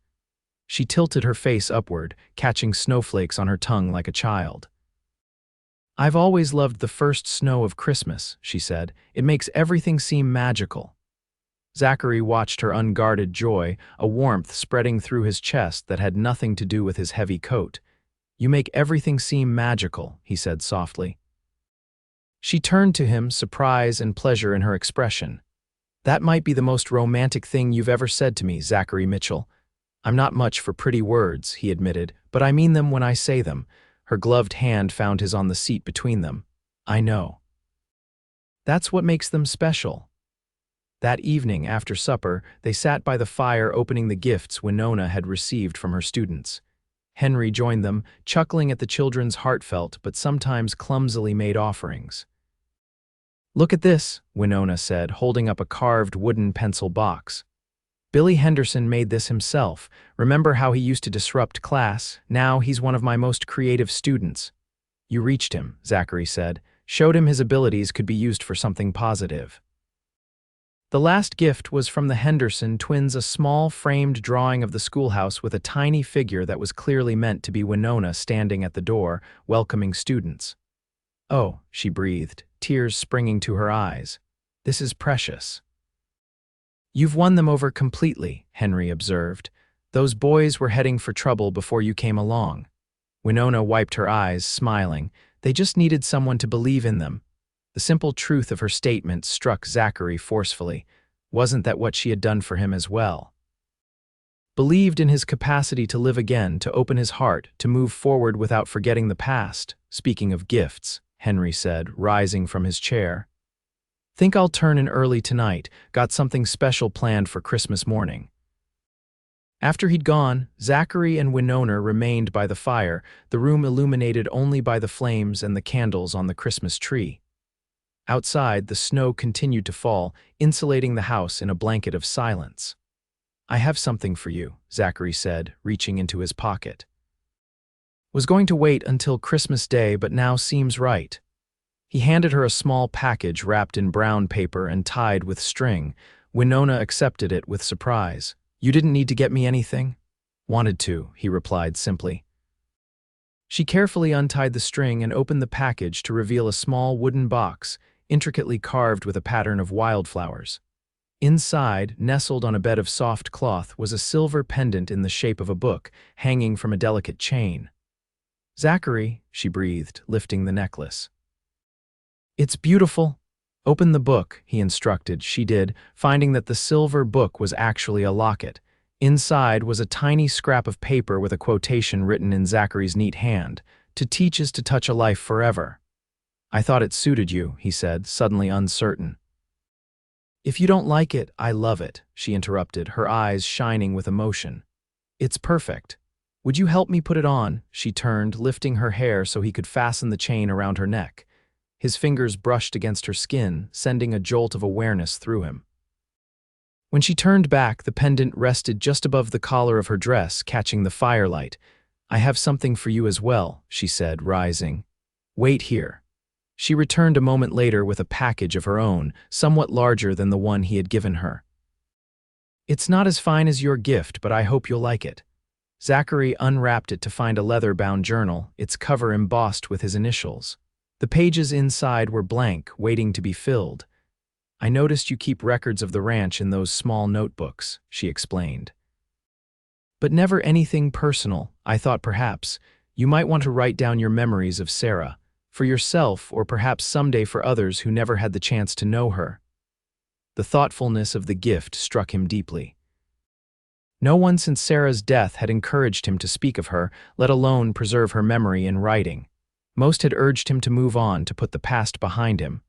Speaker 1: She tilted her face upward, catching snowflakes on her tongue like a child. "I've always loved the first snow of Christmas," she said. "It makes everything seem magical." Zachary watched her unguarded joy, a warmth spreading through his chest that had nothing to do with his heavy coat. "You make everything seem magical," he said softly. She turned to him, surprise and pleasure in her expression. "That might be the most romantic thing you've ever said to me, Zachary Mitchell." "I'm not much for pretty words," he admitted, "but I mean them when I say them." Her gloved hand found his on the seat between them. "I know. That's what makes them special." That evening, after supper, they sat by the fire opening the gifts Winona had received from her students. Henry joined them, chuckling at the children's heartfelt but sometimes clumsily made offerings. "Look at this," Winona said, holding up a carved wooden pencil box. "Billy Henderson made this himself. Remember how he used to disrupt class? Now he's one of my most creative students." "You reached him," Zachary said. "Showed him his abilities could be used for something positive." The last gift was from the Henderson twins, a small framed drawing of the schoolhouse with a tiny figure that was clearly meant to be Winona standing at the door, welcoming students. "Oh," she breathed, tears springing to her eyes. "This is precious." "You've won them over completely," Henry observed. "Those boys were heading for trouble before you came along." Winona wiped her eyes, smiling. "They just needed someone to believe in them." The simple truth of her statement struck Zachary forcefully. Wasn't that what she had done for him as well? Believed in his capacity to live again, to open his heart, to move forward without forgetting the past. "Speaking of gifts," Henry said, rising from his chair. "Think I'll turn in early tonight. Got something special planned for Christmas morning." After he'd gone, Zachary and Winona remained by the fire, the room illuminated only by the flames and the candles on the Christmas tree. Outside, the snow continued to fall, insulating the house in a blanket of silence. "I have something for you," Zachary said, reaching into his pocket. "Was going to wait until Christmas Day, but now seems right." He handed her a small package wrapped in brown paper and tied with string. Winona accepted it with surprise. "You didn't need to get me anything?" "Wanted to," he replied simply. She carefully untied the string and opened the package to reveal a small wooden box, intricately carved with a pattern of wildflowers. Inside, nestled on a bed of soft cloth, was a silver pendant in the shape of a book, hanging from a delicate chain. "Zachary," she breathed, lifting the necklace. "It's beautiful." "Open the book," he instructed. She did, finding that the silver book was actually a locket. Inside was a tiny scrap of paper with a quotation written in Zachary's neat hand. "To teach is to touch a life forever." "I thought it suited you," he said, suddenly uncertain. "If you don't like it, I love it," she interrupted, her eyes shining with emotion. "It's perfect. Would you help me put it on?" She turned, lifting her hair so he could fasten the chain around her neck. His fingers brushed against her skin, sending a jolt of awareness through him. When she turned back, the pendant rested just above the collar of her dress, catching the firelight. "I have something for you as well," she said, rising. "Wait here." She returned a moment later with a package of her own, somewhat larger than the one he had given her. "It's not as fine as your gift, but I hope you'll like it." Zachary unwrapped it to find a leather-bound journal, its cover embossed with his initials. The pages inside were blank, waiting to be filled. "I noticed you keep records of the ranch in those small notebooks," she explained. "But never anything personal. I thought perhaps you might want to write down your memories of Sarah, for yourself or perhaps someday for others who never had the chance to know her." The thoughtfulness of the gift struck him deeply. No one since Sarah's death had encouraged him to speak of her, let alone preserve her memory in writing. Most had urged him to move on, to put the past behind him.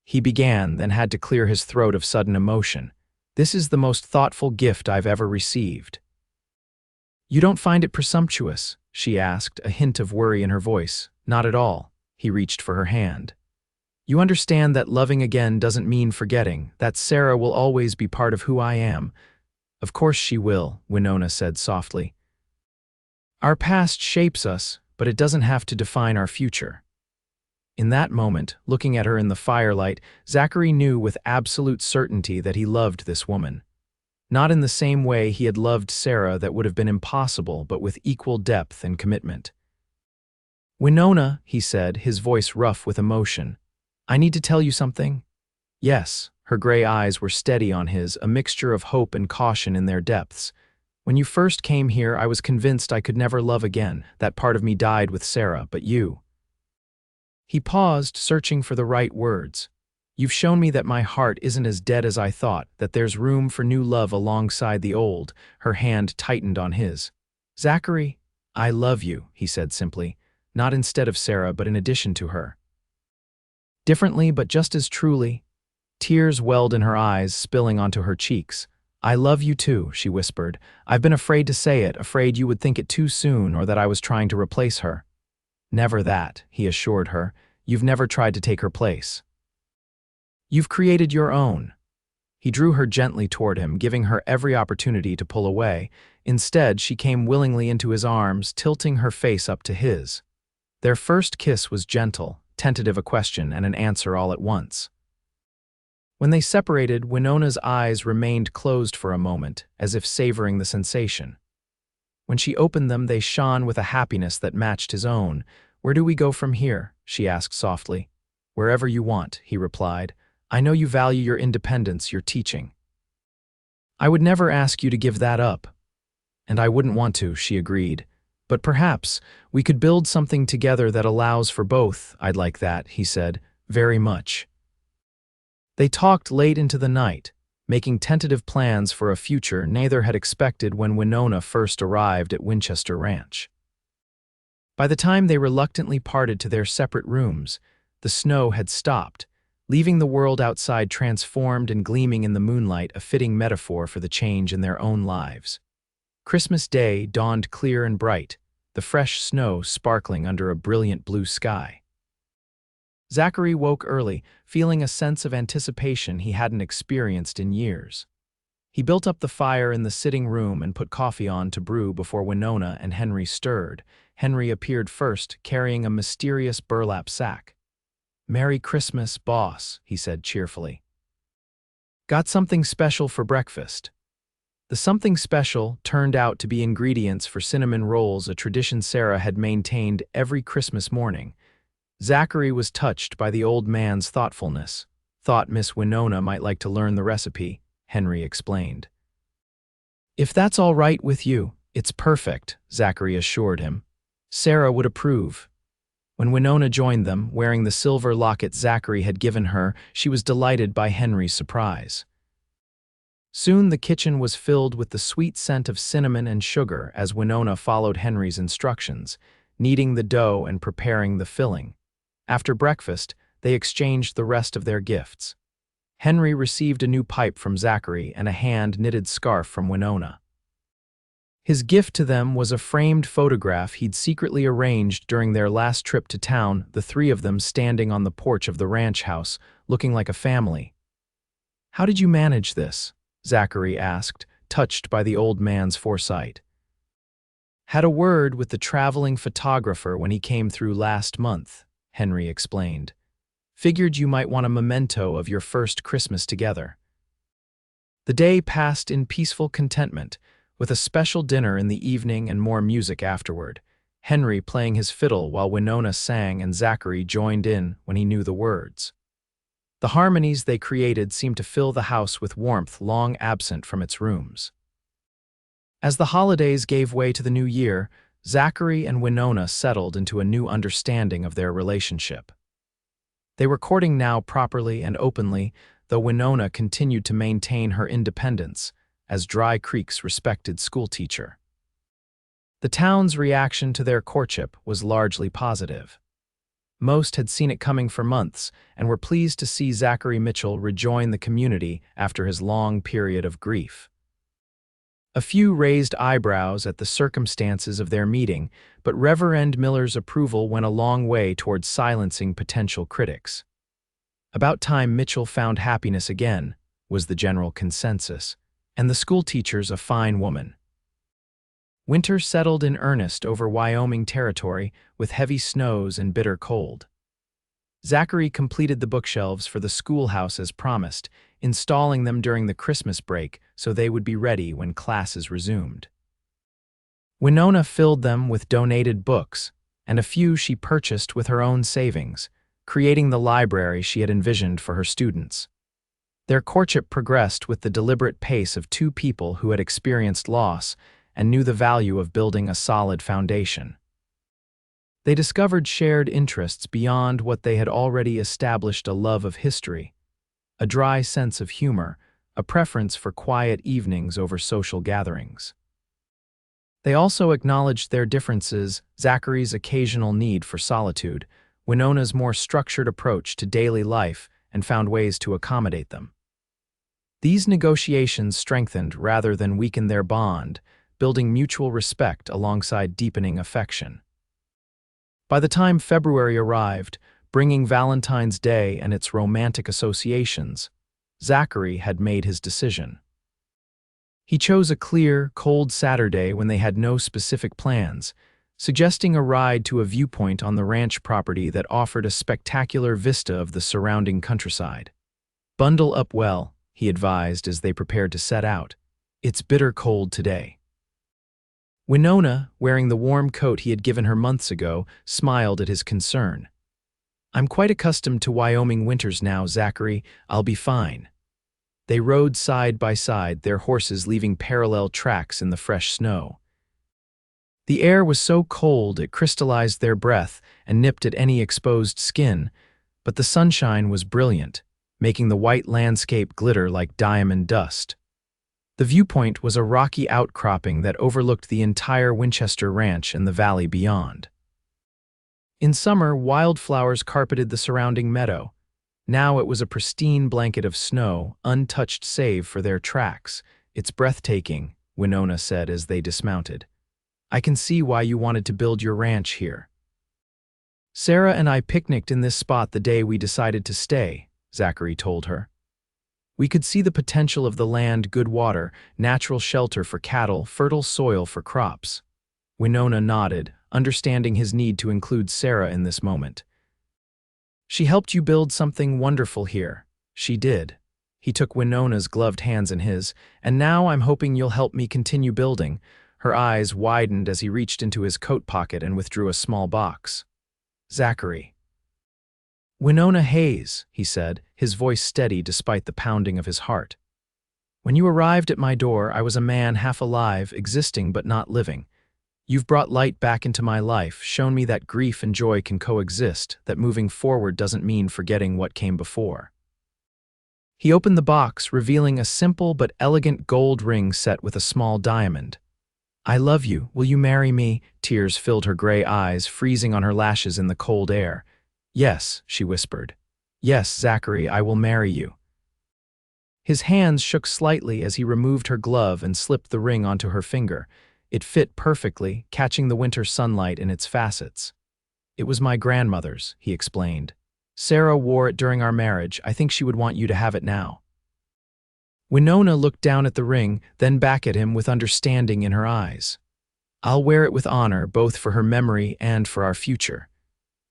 Speaker 1: He began, then had to clear his throat of sudden emotion. "This is the most thoughtful gift I've ever received." "You don't find it presumptuous?" she asked, a hint of worry in her voice. "Not at all." He reached for her hand. "You understand that loving again doesn't mean forgetting, that Sarah will always be part of who I am." "Of course she will," Winona said softly. "Our past shapes us, but it doesn't have to define our future." In that moment, looking at her in the firelight, Zachary knew with absolute certainty that he loved this woman. Not in the same way he had loved Sarah, that would have been impossible, but with equal depth and commitment. "Winona," he said, his voice rough with emotion. "I need to tell you something." "Yes." Her gray eyes were steady on his, a mixture of hope and caution in their depths. "When you first came here, I was convinced I could never love again. That part of me died with Sarah, but you—" He paused, searching for the right words. "You've shown me that my heart isn't as dead as I thought, that there's room for new love alongside the old." Her hand tightened on his. "Zachary, I love you," he said simply, not instead of Sarah, but in addition to her. Differently, but just as truly. Tears welled in her eyes, spilling onto her cheeks. "I love you too," she whispered. "I've been afraid to say it, afraid you would think it too soon or that I was trying to replace her." "Never that," he assured her. "You've never tried to take her place. You've created your own." He drew her gently toward him, giving her every opportunity to pull away. Instead, she came willingly into his arms, tilting her face up to his. Their first kiss was gentle, tentative, a question and an answer all at once. When they separated, Winona's eyes remained closed for a moment, as if savoring the sensation. When she opened them, they shone with a happiness that matched his own. "Where do we go from here?" she asked softly. "Wherever you want," he replied. "I know you value your independence, your teaching. I would never ask you to give that up." "And I wouldn't want to," she agreed. "But perhaps we could build something together that allows for both." "I'd like that," he said, "very much." They talked late into the night, making tentative plans for a future neither had expected when Winona first arrived at Winchester Ranch. By the time they reluctantly parted to their separate rooms, the snow had stopped, leaving the world outside transformed and gleaming in the moonlight, a fitting metaphor for the change in their own lives. Christmas Day dawned clear and bright, the fresh snow sparkling under a brilliant blue sky. Zachary woke early, feeling a sense of anticipation he hadn't experienced in years. He built up the fire in the sitting room and put coffee on to brew before Winona and Henry stirred. Henry appeared first, carrying a mysterious burlap sack. "Merry Christmas, boss," he said cheerfully. "Got something special for breakfast." The something special turned out to be ingredients for cinnamon rolls, a tradition Sarah had maintained every Christmas morning. Zachary was touched by the old man's thoughtfulness. "Thought Miss Winona might like to learn the recipe," Henry explained. "If that's all right with you, it's perfect," Zachary assured him. "Sarah would approve." When Winona joined them, wearing the silver locket Zachary had given her, she was delighted by Henry's surprise. Soon the kitchen was filled with the sweet scent of cinnamon and sugar as Winona followed Henry's instructions, kneading the dough and preparing the filling. After breakfast, they exchanged the rest of their gifts. Henry received a new pipe from Zachary and a hand-knitted scarf from Winona. His gift to them was a framed photograph he'd secretly arranged during their last trip to town, the three of them standing on the porch of the ranch house, looking like a family. "How did you manage this?" Zachary asked, touched by the old man's foresight. "Had a word with the traveling photographer when he came through last month," Henry explained. "Figured you might want a memento of your first Christmas together." The day passed in peaceful contentment, with a special dinner in the evening and more music afterward, Henry playing his fiddle while Winona sang and Zachary joined in when he knew the words. The harmonies they created seemed to fill the house with warmth long absent from its rooms. As the holidays gave way to the new year, Zachary and Winona settled into a new understanding of their relationship. They were courting now properly and openly, though Winona continued to maintain her independence as Dry Creek's respected schoolteacher. The town's reaction to their courtship was largely positive. Most had seen it coming for months and were pleased to see Zachary Mitchell rejoin the community after his long period of grief. A few raised eyebrows at the circumstances of their meeting, but Reverend Miller's approval went a long way towards silencing potential critics. About time Mitchell found happiness again, was the general consensus, and the schoolteacher's a fine woman. Winter settled in earnest over Wyoming territory with heavy snows and bitter cold. Zachary completed the bookshelves for the schoolhouse as promised, installing them during the Christmas break so they would be ready when classes resumed. Winona filled them with donated books, and a few she purchased with her own savings, creating the library she had envisioned for her students. Their courtship progressed with the deliberate pace of two people who had experienced loss and knew the value of building a solid foundation. They discovered shared interests beyond what they had already established: a love of history, a dry sense of humor, a preference for quiet evenings over social gatherings. They also acknowledged their differences: Zachary's occasional need for solitude, Winona's more structured approach to daily life, and found ways to accommodate them. These negotiations strengthened rather than weakened their bond, building mutual respect alongside deepening affection. By the time February arrived, bringing Valentine's Day and its romantic associations, Zachary had made his decision. He chose a clear, cold Saturday when they had no specific plans, suggesting a ride to a viewpoint on the ranch property that offered a spectacular vista of the surrounding countryside. "Bundle up well," he advised as they prepared to set out. "It's bitter cold today." Winona, wearing the warm coat he had given her months ago, smiled at his concern. "I'm quite accustomed to Wyoming winters now, Zachary. I'll be fine." They rode side by side, their horses leaving parallel tracks in the fresh snow. The air was so cold it crystallized their breath and nipped at any exposed skin, but the sunshine was brilliant, making the white landscape glitter like diamond dust. The viewpoint was a rocky outcropping that overlooked the entire Winchester Ranch and the valley beyond. In summer, wildflowers carpeted the surrounding meadow. Now it was a pristine blanket of snow, untouched save for their tracks. "It's breathtaking," Winona said as they dismounted. "I can see why you wanted to build your ranch here." "Sarah and I picnicked in this spot the day we decided to stay," Zachary told her. "We could see the potential of the land: good water, natural shelter for cattle, fertile soil for crops." Winona nodded, understanding his need to include Sarah in this moment. "She helped you build something wonderful here." "She did." He took Winona's gloved hands in his. "And now I'm hoping you'll help me continue building." Her eyes widened as he reached into his coat pocket and withdrew a small box. "Zachary." "Winona Hayes," he said, his voice steady despite the pounding of his heart. "When you arrived at my door, I was a man half alive, existing but not living. You've brought light back into my life, shown me that grief and joy can coexist, that moving forward doesn't mean forgetting what came before." He opened the box, revealing a simple but elegant gold ring set with a small diamond. "I love you. Will you marry me?" Tears filled her gray eyes, freezing on her lashes in the cold air. "Yes," she whispered. "Yes, Zachary, I will marry you." His hands shook slightly as he removed her glove and slipped the ring onto her finger. It fit perfectly, catching the winter sunlight in its facets. "It was my grandmother's," he explained. "Sarah wore it during our marriage. I think she would want you to have it now." Winona looked down at the ring, then back at him with understanding in her eyes. "I'll wear it with honor, both for her memory and for our future."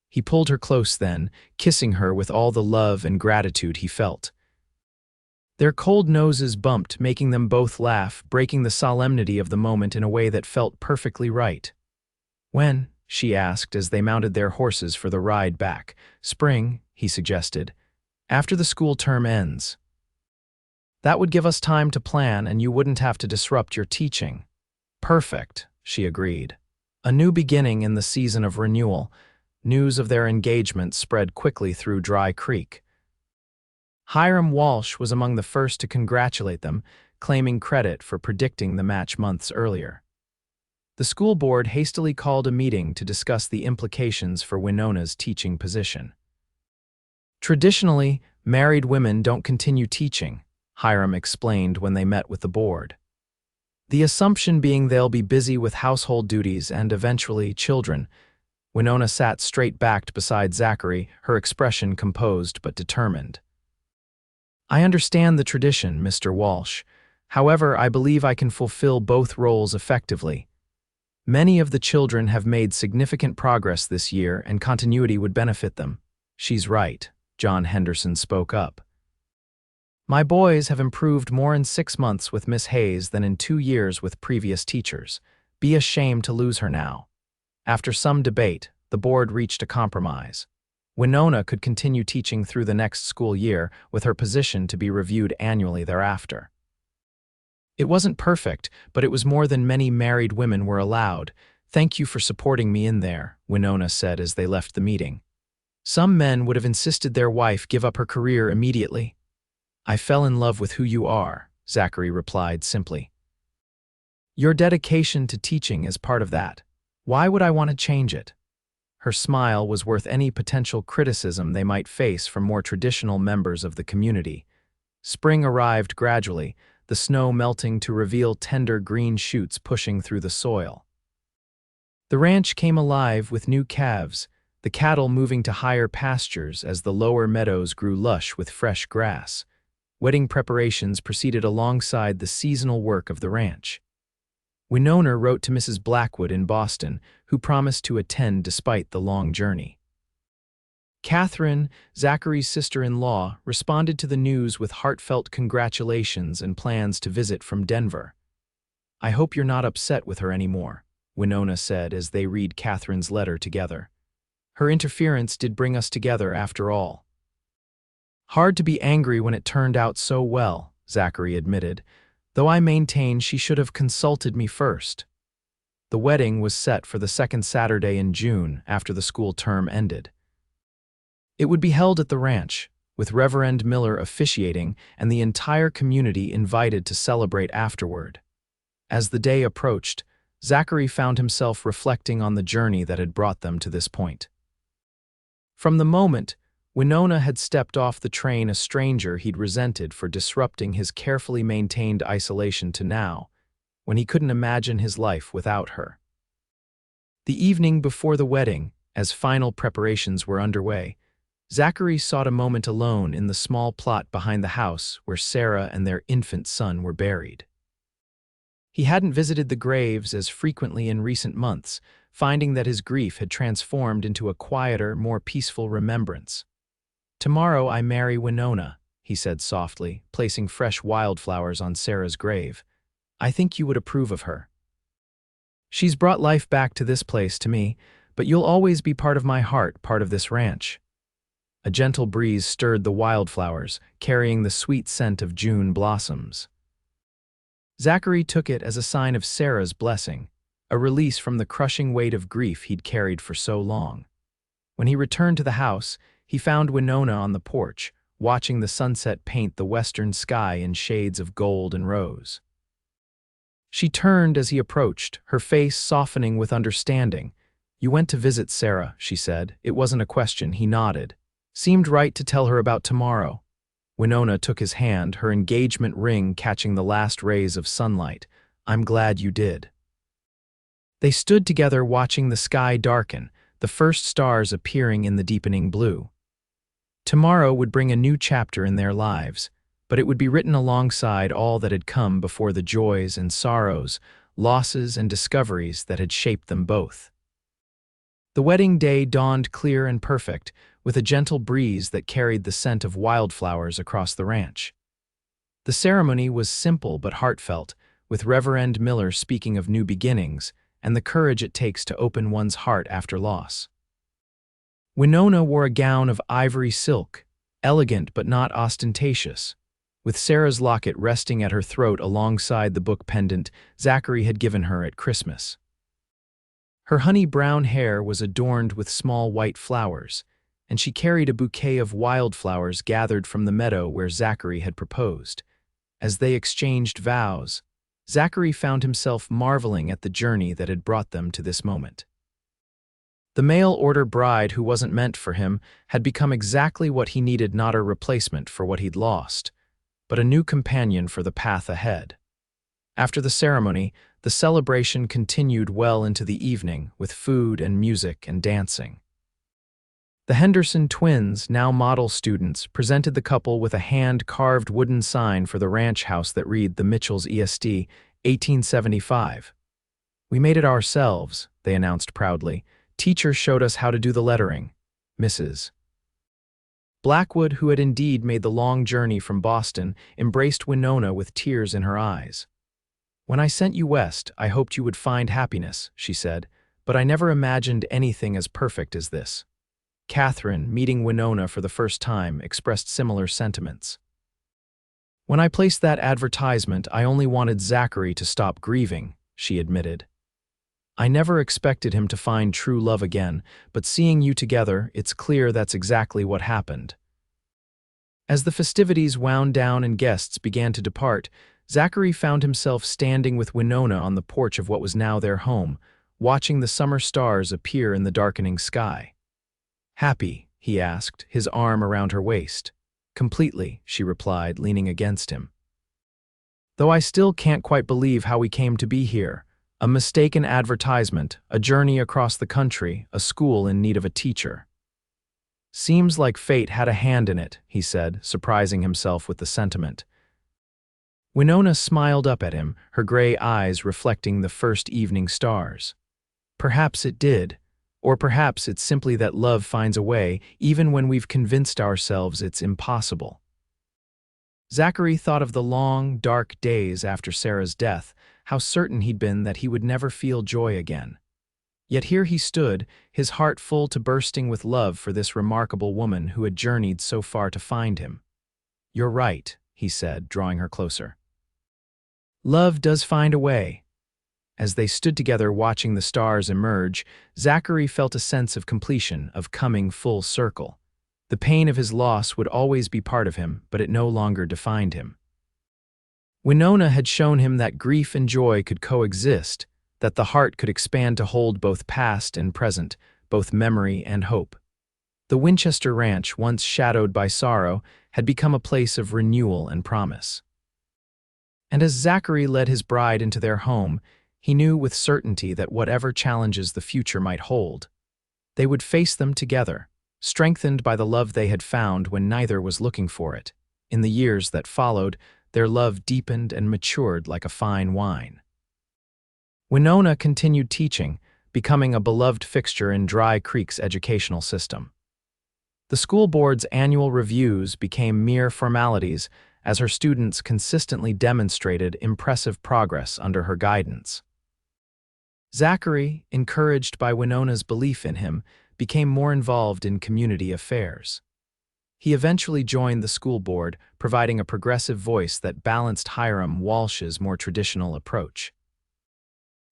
Speaker 1: He pulled her close then, kissing her with all the love and gratitude he felt. Their cold noses bumped, making them both laugh, breaking the solemnity of the moment in a way that felt perfectly right. "When?" she asked as they mounted their horses for the ride back. "Spring," he suggested. "After the school term ends." "That would give us time to plan and you wouldn't have to disrupt your teaching." "Perfect," she agreed. A new beginning in the season of renewal. News of their engagement spread quickly through Dry Creek. Hiram Walsh was among the first to congratulate them, claiming credit for predicting the match months earlier. The school board hastily called a meeting to discuss the implications for Winona's teaching position. "Traditionally, married women don't continue teaching," Hiram explained when they met with the board. "The assumption being they'll be busy with household duties and eventually children." Winona sat straight-backed beside Zachary, her expression composed but determined. "I understand the tradition, Mr. Walsh. However, I believe I can fulfill both roles effectively. Many of the children have made significant progress this year, and continuity would benefit them." "She's right," John Henderson spoke up. "My boys have improved more in 6 months with Miss Hayes than in 2 years with previous teachers. Be a shame to lose her now." After some debate, the board reached a compromise. Winona could continue teaching through the next school year, with her position to be reviewed annually thereafter. It wasn't perfect, but it was more than many married women were allowed. "Thank you for supporting me in there," Winona said as they left the meeting. Some men would have insisted their wife give up her career immediately. "I fell in love with who you are," Zachary replied simply. "Your dedication to teaching is part of that. Why would I want to change it?" Her smile was worth any potential criticism they might face from more traditional members of the community. Spring arrived gradually, the snow melting to reveal tender green shoots pushing through the soil. The ranch came alive with new calves, the cattle moving to higher pastures as the lower meadows grew lush with fresh grass. Wedding preparations proceeded alongside the seasonal work of the ranch. Winona wrote to Mrs. Blackwood in Boston, who promised to attend despite the long journey. Catherine, Zachary's sister-in-law, responded to the news with heartfelt congratulations and plans to visit from Denver. "I hope you're not upset with her anymore," Winona said as they read Catherine's letter together. "Her interference did bring us together after all." "Hard to be angry when it turned out so well," Zachary admitted, "though I maintain she should have consulted me first." The wedding was set for the second Saturday in June after the school term ended. It would be held at the ranch, with Reverend Miller officiating and the entire community invited to celebrate afterward. As the day approached, Zachary found himself reflecting on the journey that had brought them to this point. From the moment Winona had stepped off the train a stranger he'd resented for disrupting his carefully maintained isolation to now, when he couldn't imagine his life without her. The evening before the wedding, as final preparations were underway, Zachary sought a moment alone in the small plot behind the house where Sarah and their infant son were buried. He hadn't visited the graves as frequently in recent months, finding that his grief had transformed into a quieter, more peaceful remembrance. "Tomorrow I marry Winona," he said softly, placing fresh wildflowers on Sarah's grave. "I think you would approve of her. She's brought life back to this place to me, but you'll always be part of my heart, part of this ranch." A gentle breeze stirred the wildflowers, carrying the sweet scent of June blossoms. Zachary took it as a sign of Sarah's blessing, a release from the crushing weight of grief he'd carried for so long. When he returned to the house, he found Winona on the porch, watching the sunset paint the western sky in shades of gold and rose. She turned as he approached, her face softening with understanding. "You went to visit Sarah," she said. "It wasn't a question," he nodded. "Seemed right to tell her about tomorrow." Winona took his hand, her engagement ring catching the last rays of sunlight. "I'm glad you did." They stood together watching the sky darken, the first stars appearing in the deepening blue. Tomorrow would bring a new chapter in their lives, but it would be written alongside all that had come before, the joys and sorrows, losses and discoveries that had shaped them both. The wedding day dawned clear and perfect, with a gentle breeze that carried the scent of wildflowers across the ranch. The ceremony was simple but heartfelt, with Reverend Miller speaking of new beginnings and the courage it takes to open one's heart after loss. Winona wore a gown of ivory silk, elegant but not ostentatious, with Sarah's locket resting at her throat alongside the book pendant Zachary had given her at Christmas. Her honey-brown hair was adorned with small white flowers, and she carried a bouquet of wildflowers gathered from the meadow where Zachary had proposed. As they exchanged vows, Zachary found himself marveling at the journey that had brought them to this moment. The mail-order bride who wasn't meant for him had become exactly what he needed, not a replacement for what he'd lost, but a new companion for the path ahead. After the ceremony, the celebration continued well into the evening with food and music and dancing. The Henderson twins, now model students, presented the couple with a hand-carved wooden sign for the ranch house that read "The Mitchells ESD, 1875. "We made it ourselves," they announced proudly. "Teacher showed us how to do the lettering. Mrs. Blackwood, who had indeed made the long journey from Boston, embraced Winona with tears in her eyes. "When I sent you west, I hoped you would find happiness," she said, but I never imagined anything as perfect as this." Catherine, meeting Winona for the first time, expressed similar sentiments. "When I placed that advertisement, I only wanted Zachary to stop grieving," she admitted. "I never expected him to find true love again, but seeing you together, it's clear that's exactly what happened." As the festivities wound down and guests began to depart, Zachary found himself standing with Winona on the porch of what was now their home, watching the summer stars appear in the darkening sky. "Happy?" he asked, his arm around her waist. "Completely," she replied, leaning against him. "Though I still can't quite believe how we came to be here. A mistaken advertisement, a journey across the country, a school in need of a teacher." "Seems like fate had a hand in it," he said, surprising himself with the sentiment. Winona smiled up at him, her gray eyes reflecting the first evening stars. "Perhaps it did. Or perhaps it's simply that love finds a way, even when we've convinced ourselves it's impossible." Zachary thought of the long, dark days after Sarah's death, how certain he'd been that he would never feel joy again. Yet here he stood, his heart full to bursting with love for this remarkable woman who had journeyed so far to find him. "You're right," he said, drawing her closer. "Love does find a way." As they stood together watching the stars emerge, Zachary felt a sense of completion, of coming full circle. The pain of his loss would always be part of him, but it no longer defined him. Winona had shown him that grief and joy could coexist, that the heart could expand to hold both past and present, both memory and hope. The Winchester Ranch, once shadowed by sorrow, had become a place of renewal and promise. And as Zachary led his bride into their home, he knew with certainty that whatever challenges the future might hold, they would face them together, strengthened by the love they had found when neither was looking for it. In the years that followed, their love deepened and matured like a fine wine. Winona continued teaching, becoming a beloved fixture in Dry Creek's educational system. The school board's annual reviews became mere formalities as her students consistently demonstrated impressive progress under her guidance. Zachary, encouraged by Winona's belief in him, became more involved in community affairs. He eventually joined the school board, providing a progressive voice that balanced Hiram Walsh's more traditional approach.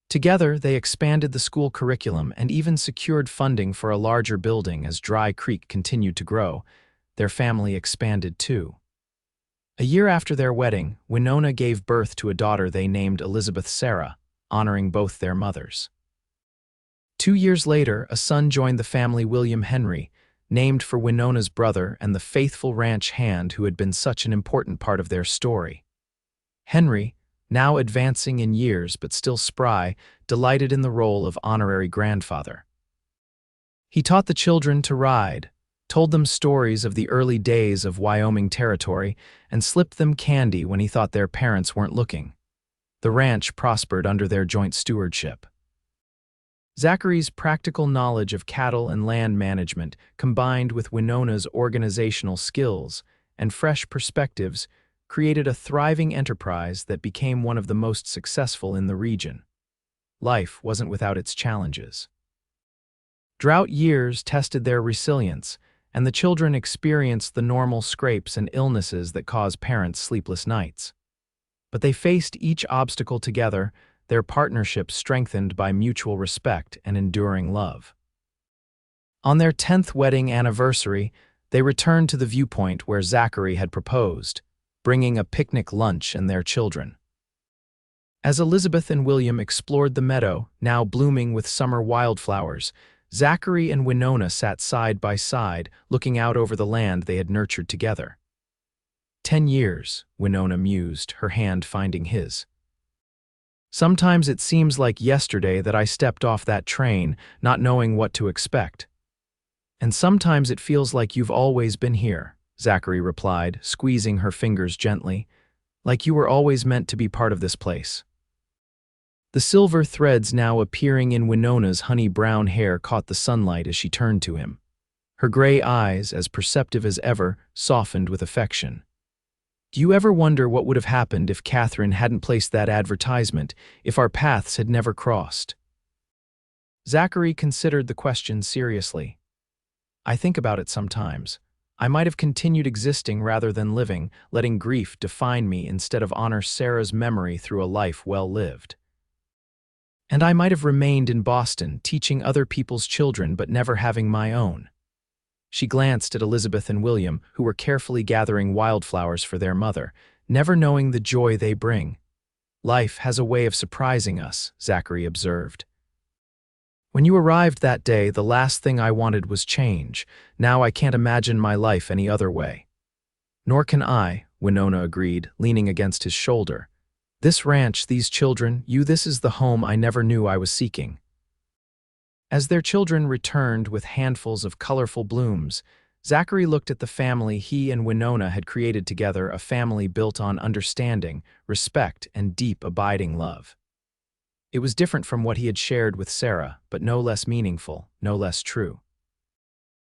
Speaker 1: Together, they expanded the school curriculum and even secured funding for a larger building. As Dry Creek continued to grow, their family expanded too. A year after their wedding, Winona gave birth to a daughter they named Elizabeth Sarah, honoring both their mothers. 2 years later, a son joined the family, William Henry, named for Winona's brother and the faithful ranch hand who had been such an important part of their story. Henry, now advancing in years but still spry, delighted in the role of honorary grandfather. He taught the children to ride, told them stories of the early days of Wyoming territory, and slipped them candy when he thought their parents weren't looking. The ranch prospered under their joint stewardship. Zachary's practical knowledge of cattle and land management, combined with Winona's organizational skills and fresh perspectives, created a thriving enterprise that became one of the most successful in the region. Life wasn't without its challenges. Drought years tested their resilience, and the children experienced the normal scrapes and illnesses that cause parents sleepless nights. But they faced each obstacle together, their partnership strengthened by mutual respect and enduring love. On their 10th wedding anniversary, they returned to the viewpoint where Zachary had proposed, bringing a picnic lunch and their children. As Elizabeth and William explored the meadow, now blooming with summer wildflowers, Zachary and Winona sat side by side, looking out over the land they had nurtured together. 10 years, Winona mused, her hand finding his. Sometimes it seems like yesterday that I stepped off that train, not knowing what to expect. And sometimes it feels like you've always been here, Zachary replied, squeezing her fingers gently, like you were always meant to be part of this place. The silver threads now appearing in Winona's honey-brown hair caught the sunlight as she turned to him. Her gray eyes, as perceptive as ever, softened with affection. Do you ever wonder what would have happened if Catherine hadn't placed that advertisement, if our paths had never crossed? Zachary considered the question seriously. I think about it sometimes. I might have continued existing rather than living, letting grief define me instead of honor Sarah's memory through a life well lived. And I might have remained in Boston, teaching other people's children but never having my own. She glanced at Elizabeth and William, who were carefully gathering wildflowers for their mother, never knowing the joy they bring. Life has a way of surprising us, Zachary observed. When you arrived that day, the last thing I wanted was change. Now I can't imagine my life any other way. Nor can I, Winona agreed, leaning against his shoulder. This ranch, these children, this is the home I never knew I was seeking. As their children returned with handfuls of colorful blooms, Zachary looked at the family he and Winona had created together, a family built on understanding, respect, and deep, abiding love. It was different from what he had shared with Sarah, but no less meaningful, no less true.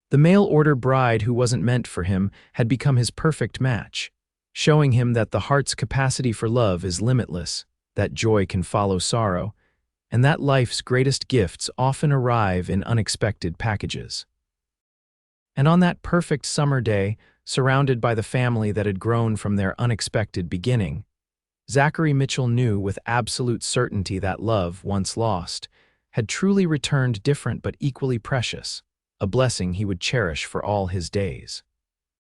Speaker 1: The mail-order bride who wasn't meant for him had become his perfect match, showing him that the heart's capacity for love is limitless, that joy can follow sorrow, and that life's greatest gifts often arrive in unexpected packages. And on that perfect summer day, surrounded by the family that had grown from their unexpected beginning, Zachary Mitchell knew with absolute certainty that love, once lost, had truly returned different but equally precious, a blessing he would cherish for all his days.